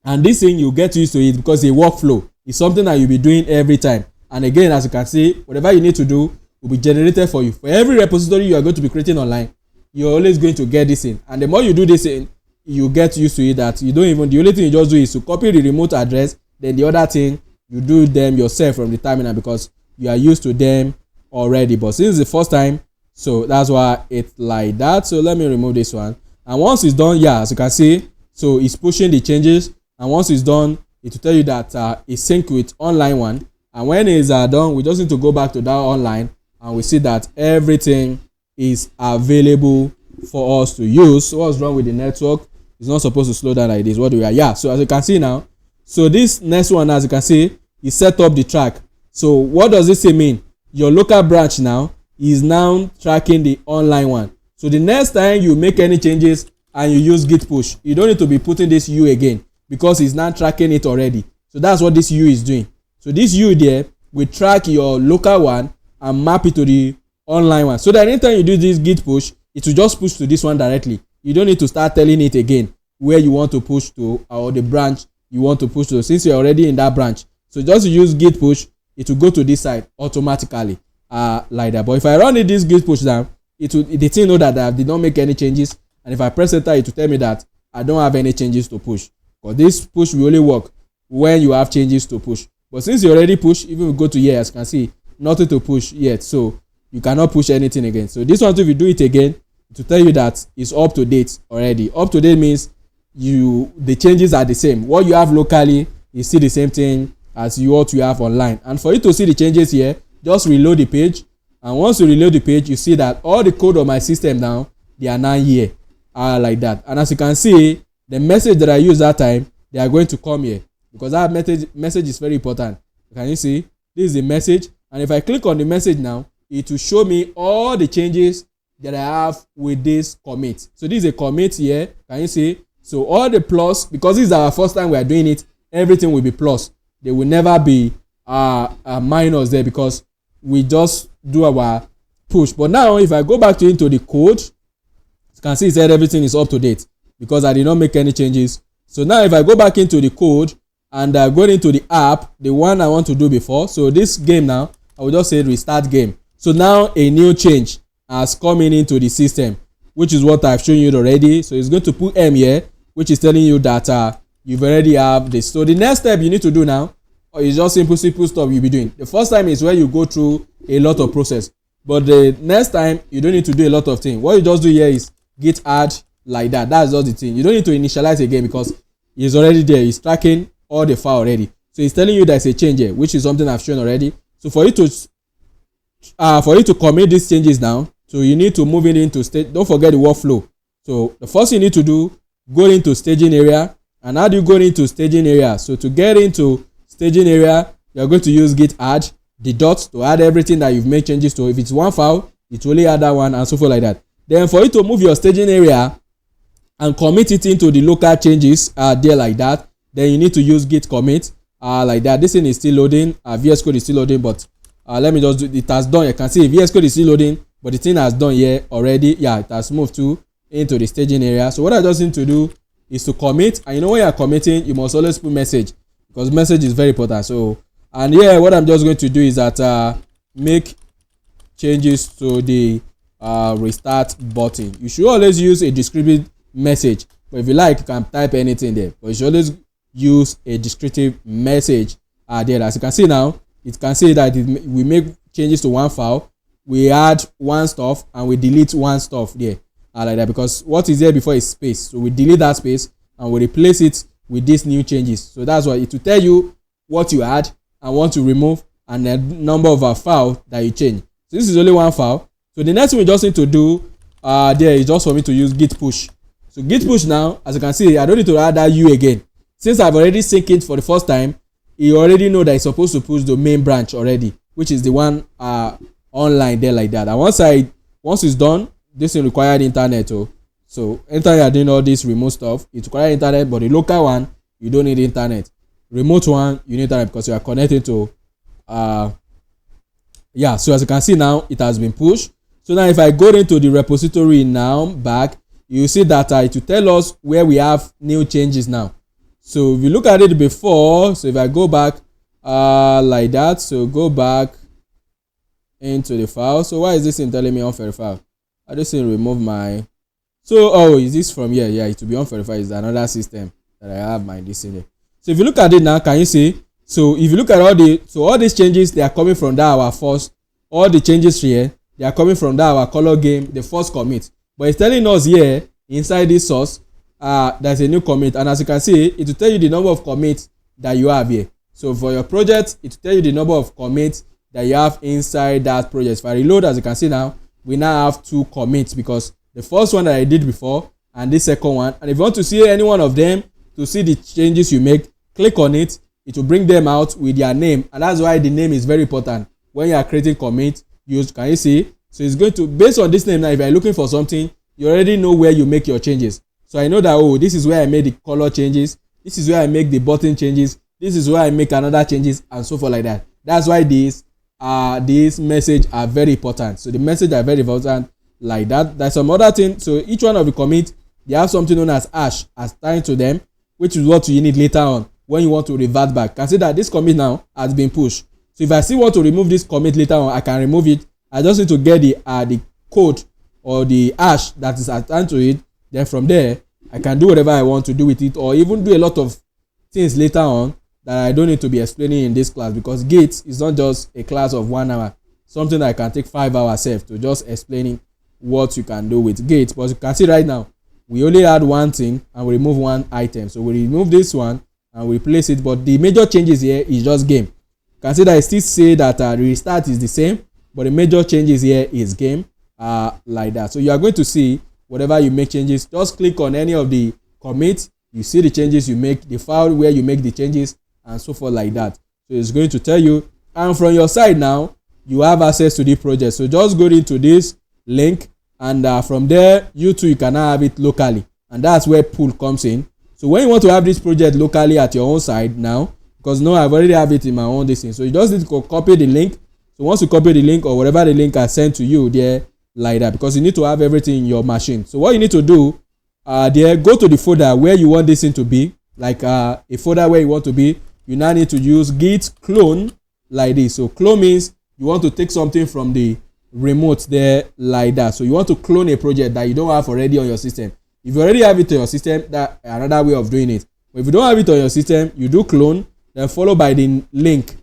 And this thing, you get used to it because the workflow is something that you'll be doing every time. And again, as you can see, whatever you need to do will be generated for you. For every repository you are going to be creating online, you're always going to get this in. And the more you do this in, you get used to it that you don't even, the only thing you just do is to copy the remote address, then the other thing, you do them yourself from the terminal because you are used to them already. But since the first time, so that's why it's like that. So let me remove this one. And once it's done, yeah, as you can see, so it's pushing the changes. And once it's done, it will tell you that it's synced with online one. And when it's done, we just need to go back to that online and we see that everything is available for us to use. So what's wrong with the network? It's not supposed to slow down like this. What do we are? Yeah, so as you can see now, so this next one, as you can see, is set up the track. So what does this mean? Your local branch now is now tracking the online one. So the next time you make any changes and you use git push, you don't need to be putting this U again because it's now tracking it already. So that's what this U is doing. So this U there will track your local one and map it to the online one. So that anytime you do this git push, it will just push to this one directly. You don't need to start telling it again where you want to push to or the branch you want to push to, since you're already in that branch. So just use git push, it will go to this side automatically, like that. But if I run it this git push down, it will, the thing know that I did not make any changes, and if I press enter, it will tell me that I don't have any changes to push. Because this push will only work when you have changes to push. But since you already push, even if you go to here, as you can see, nothing to push yet, so you cannot push anything again. So this one, if you do it again, to tell you that it's up to date already. Up to date means the changes are the same. What you have locally is still the same thing as what you have online. And for you to see the changes here, just reload the page. And once you reload the page, you see that all the code of my system now, they are now here, like that. And as you can see, the message that I used that time, they are going to come here because that message is very important. Can you see? This is the message, and if I click on the message now, it will show me all the changes that I have with this commit. So this is a commit here. Can you see? So all the plus, because this is our first time we are doing it, everything will be plus. There will never be minus there because we just do our push. But now if I go back into the code, you can see it said everything is up to date because I did not make any changes. So now if I go back into the code and go into the app, the one I want to do before, so this game now, I will just say restart game. So now a new change has come into the system, which is what I've shown you already. So it's going to put M here, which is telling you that you've already have this. So the next step you need to do now is just simple stuff you'll be doing. The first time is where you go through a lot of process, but the next time you don't need to do a lot of things. What you just do here is git add like that. That's just the thing. You don't need to initialize again because it's already there. It's tracking all the file already. So it's telling you there's a change here, which is something I've shown already. So for you to commit these changes now, so you need to move it into stage. Don't forget the workflow. So the first thing you need to do, go into staging area. And how do you go into staging area? So to get into staging area, you're going to use git add the dots to add everything that you've made changes to. If it's one file, it will only add that one and so forth like that. Then for you to move your staging area and commit it into the local changes there like that, then you need to use git commit like that. This thing is still loading. VS Code is still loading, but let me just do it. Has done. You can see VS Code is still loading, but the thing has done here already. Yeah, it has moved into the staging area. So what I just need to do is to commit. And you know, when you're committing, you must always put message, because message is very important. So, and yeah, what I'm just going to do is that make changes to the restart button. You should always use a descriptive message, but if you like, you can type anything there, but you should always use a descriptive message there. As you can see now, it can say that we make changes to one file, we add one stuff, and we delete one stuff there, like that, because what is there before is space. So we delete that space and we replace it with these new changes. So that's why it will tell you what you add and what to remove, and the number of a file that you change. So this is only one file. So the next thing we just need to do there is just for me to use git push. So git push now, as you can see, I don't need to add that u again. Since I've already synced it for the first time, you already know that it's supposed to push the main branch already, which is the one online there, like that. And once it's done, this is required internet. So anytime you are doing all this remote stuff, it requires internet, but the local one, you don't need internet. Remote one, you need internet because you are connected to yeah. So as you can see now, it has been pushed. So now if I go into the repository now back, you see that it will tell us where we have new changes now. So if you look at it before, so if I go back like that, so go back into the file. So why is this thing telling me unverified? I just say remove my, so is this from here? Yeah, it will be unverified. It's another system that I have my this in there. So if you look at it now, can you see? So if you look at all these changes, they are coming from that our first, all the changes here, they are coming from that our color game, the first commit. But it's telling us here inside this source there's a new commit, and as you can see, it will tell you the number of commits that you have here. So for your project, it will tell you the number of commits that you have inside that project. If I reload, as you can see now, we now have 2 commits, because the first one that I did before and this second one. And if you want to see any one of them to see the changes you make, click on it. It will bring them out with their name, and that's why the name is very important when you are creating commit. Can you see? So it's going to, based on this name now, if you are looking for something, you already know where you make your changes. So I know that, this is where I made the color changes, this is where I make the button changes, this is where I make another changes, and so forth like that. That's why these message are very important. So the message are very important like that. There's some other thing. So each one of the commit, they have something known as hash assigned to them, which is what you need later on when you want to revert back. Consider that this commit now has been pushed. So if I still want to remove this commit later on, I can remove it. I just need to get the code or the hash that is assigned to it. Then from there, I can do whatever I want to do with it, or even do a lot of things later on that I don't need to be explaining in this class, because Git is not just a class of 1 hour, something that can take 5 hours to just explaining what you can do with Git. But you can see right now, we only add one thing and we remove one item. So we remove this one and we replace it, but the major changes here is just game. You can see that I still say that the restart is the same, but the major changes here is game, like that. So you are going to see whatever you make changes, just click on any of the commits, you see the changes you make, the file where you make the changes, and so forth like that. So it's going to tell you, and from your side now, you have access to the project. So just go into this link, and from there, you can now have it locally, and that's where pool comes in. So when you want to have this project locally at your own side now, because now I've already have it in my own distance, so you just need to copy the link. So once you copy the link or whatever the link I sent to you there, like that, because you need to have everything in your machine. So what you need to do there, go to the folder where you want this thing to be, like a folder where you want to be. You now need to use git clone like this. So clone means you want to take something from the remote there, like that. So you want to clone a project that you don't have already on your system. If you already have it on your system, that's another way of doing it. But if you don't have it on your system, you do clone, then followed by the link.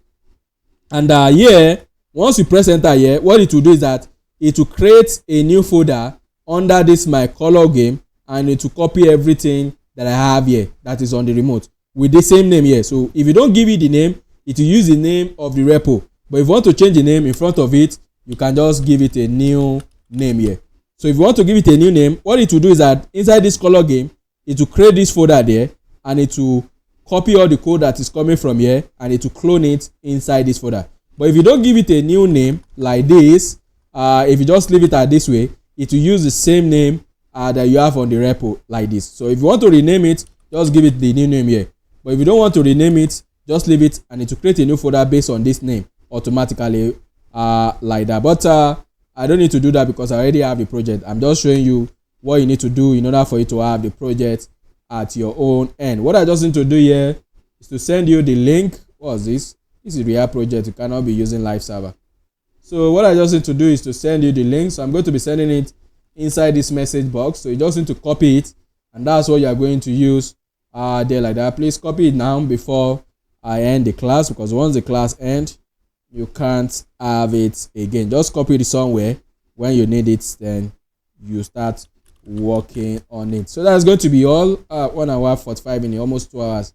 And here, once you press enter here, what it will do is that it will create a new folder under this my color game, and it will copy everything that I have here that is on the remote with the same name here. So if you don't give it the name, it will use the name of the repo. But if you want to change the name in front of it, you can just give it a new name here. So if you want to give it a new name, what it will do is that inside this color game, it will create this folder there, and it will copy all the code that is coming from here, and it will clone it inside this folder. But if you don't give it a new name like this, if you just leave it at this way, it will use the same name that you have on the repo like this. So if you want to rename it, just give it the new name here. But if you don't want to rename it, just leave it, and it will create a new folder based on this name automatically, like that. But I don't need to do that because I already have the project. I'm just showing you what you need to do in order for you to have the project at your own end. What I just need to do here is to send you the link. What's this? This is React project. You cannot be using live server. So what I just need to do is to send you the link. So I'm going to be sending it inside this message box. So you just need to copy it, and that's what you are going to use there like that. Please copy it now before I end the class, because once the class ends, you can't have it again. Just copy it somewhere. When you need it, then you start working on it. So that's going to be all. 1 hour 45 minutes, almost 2 hours.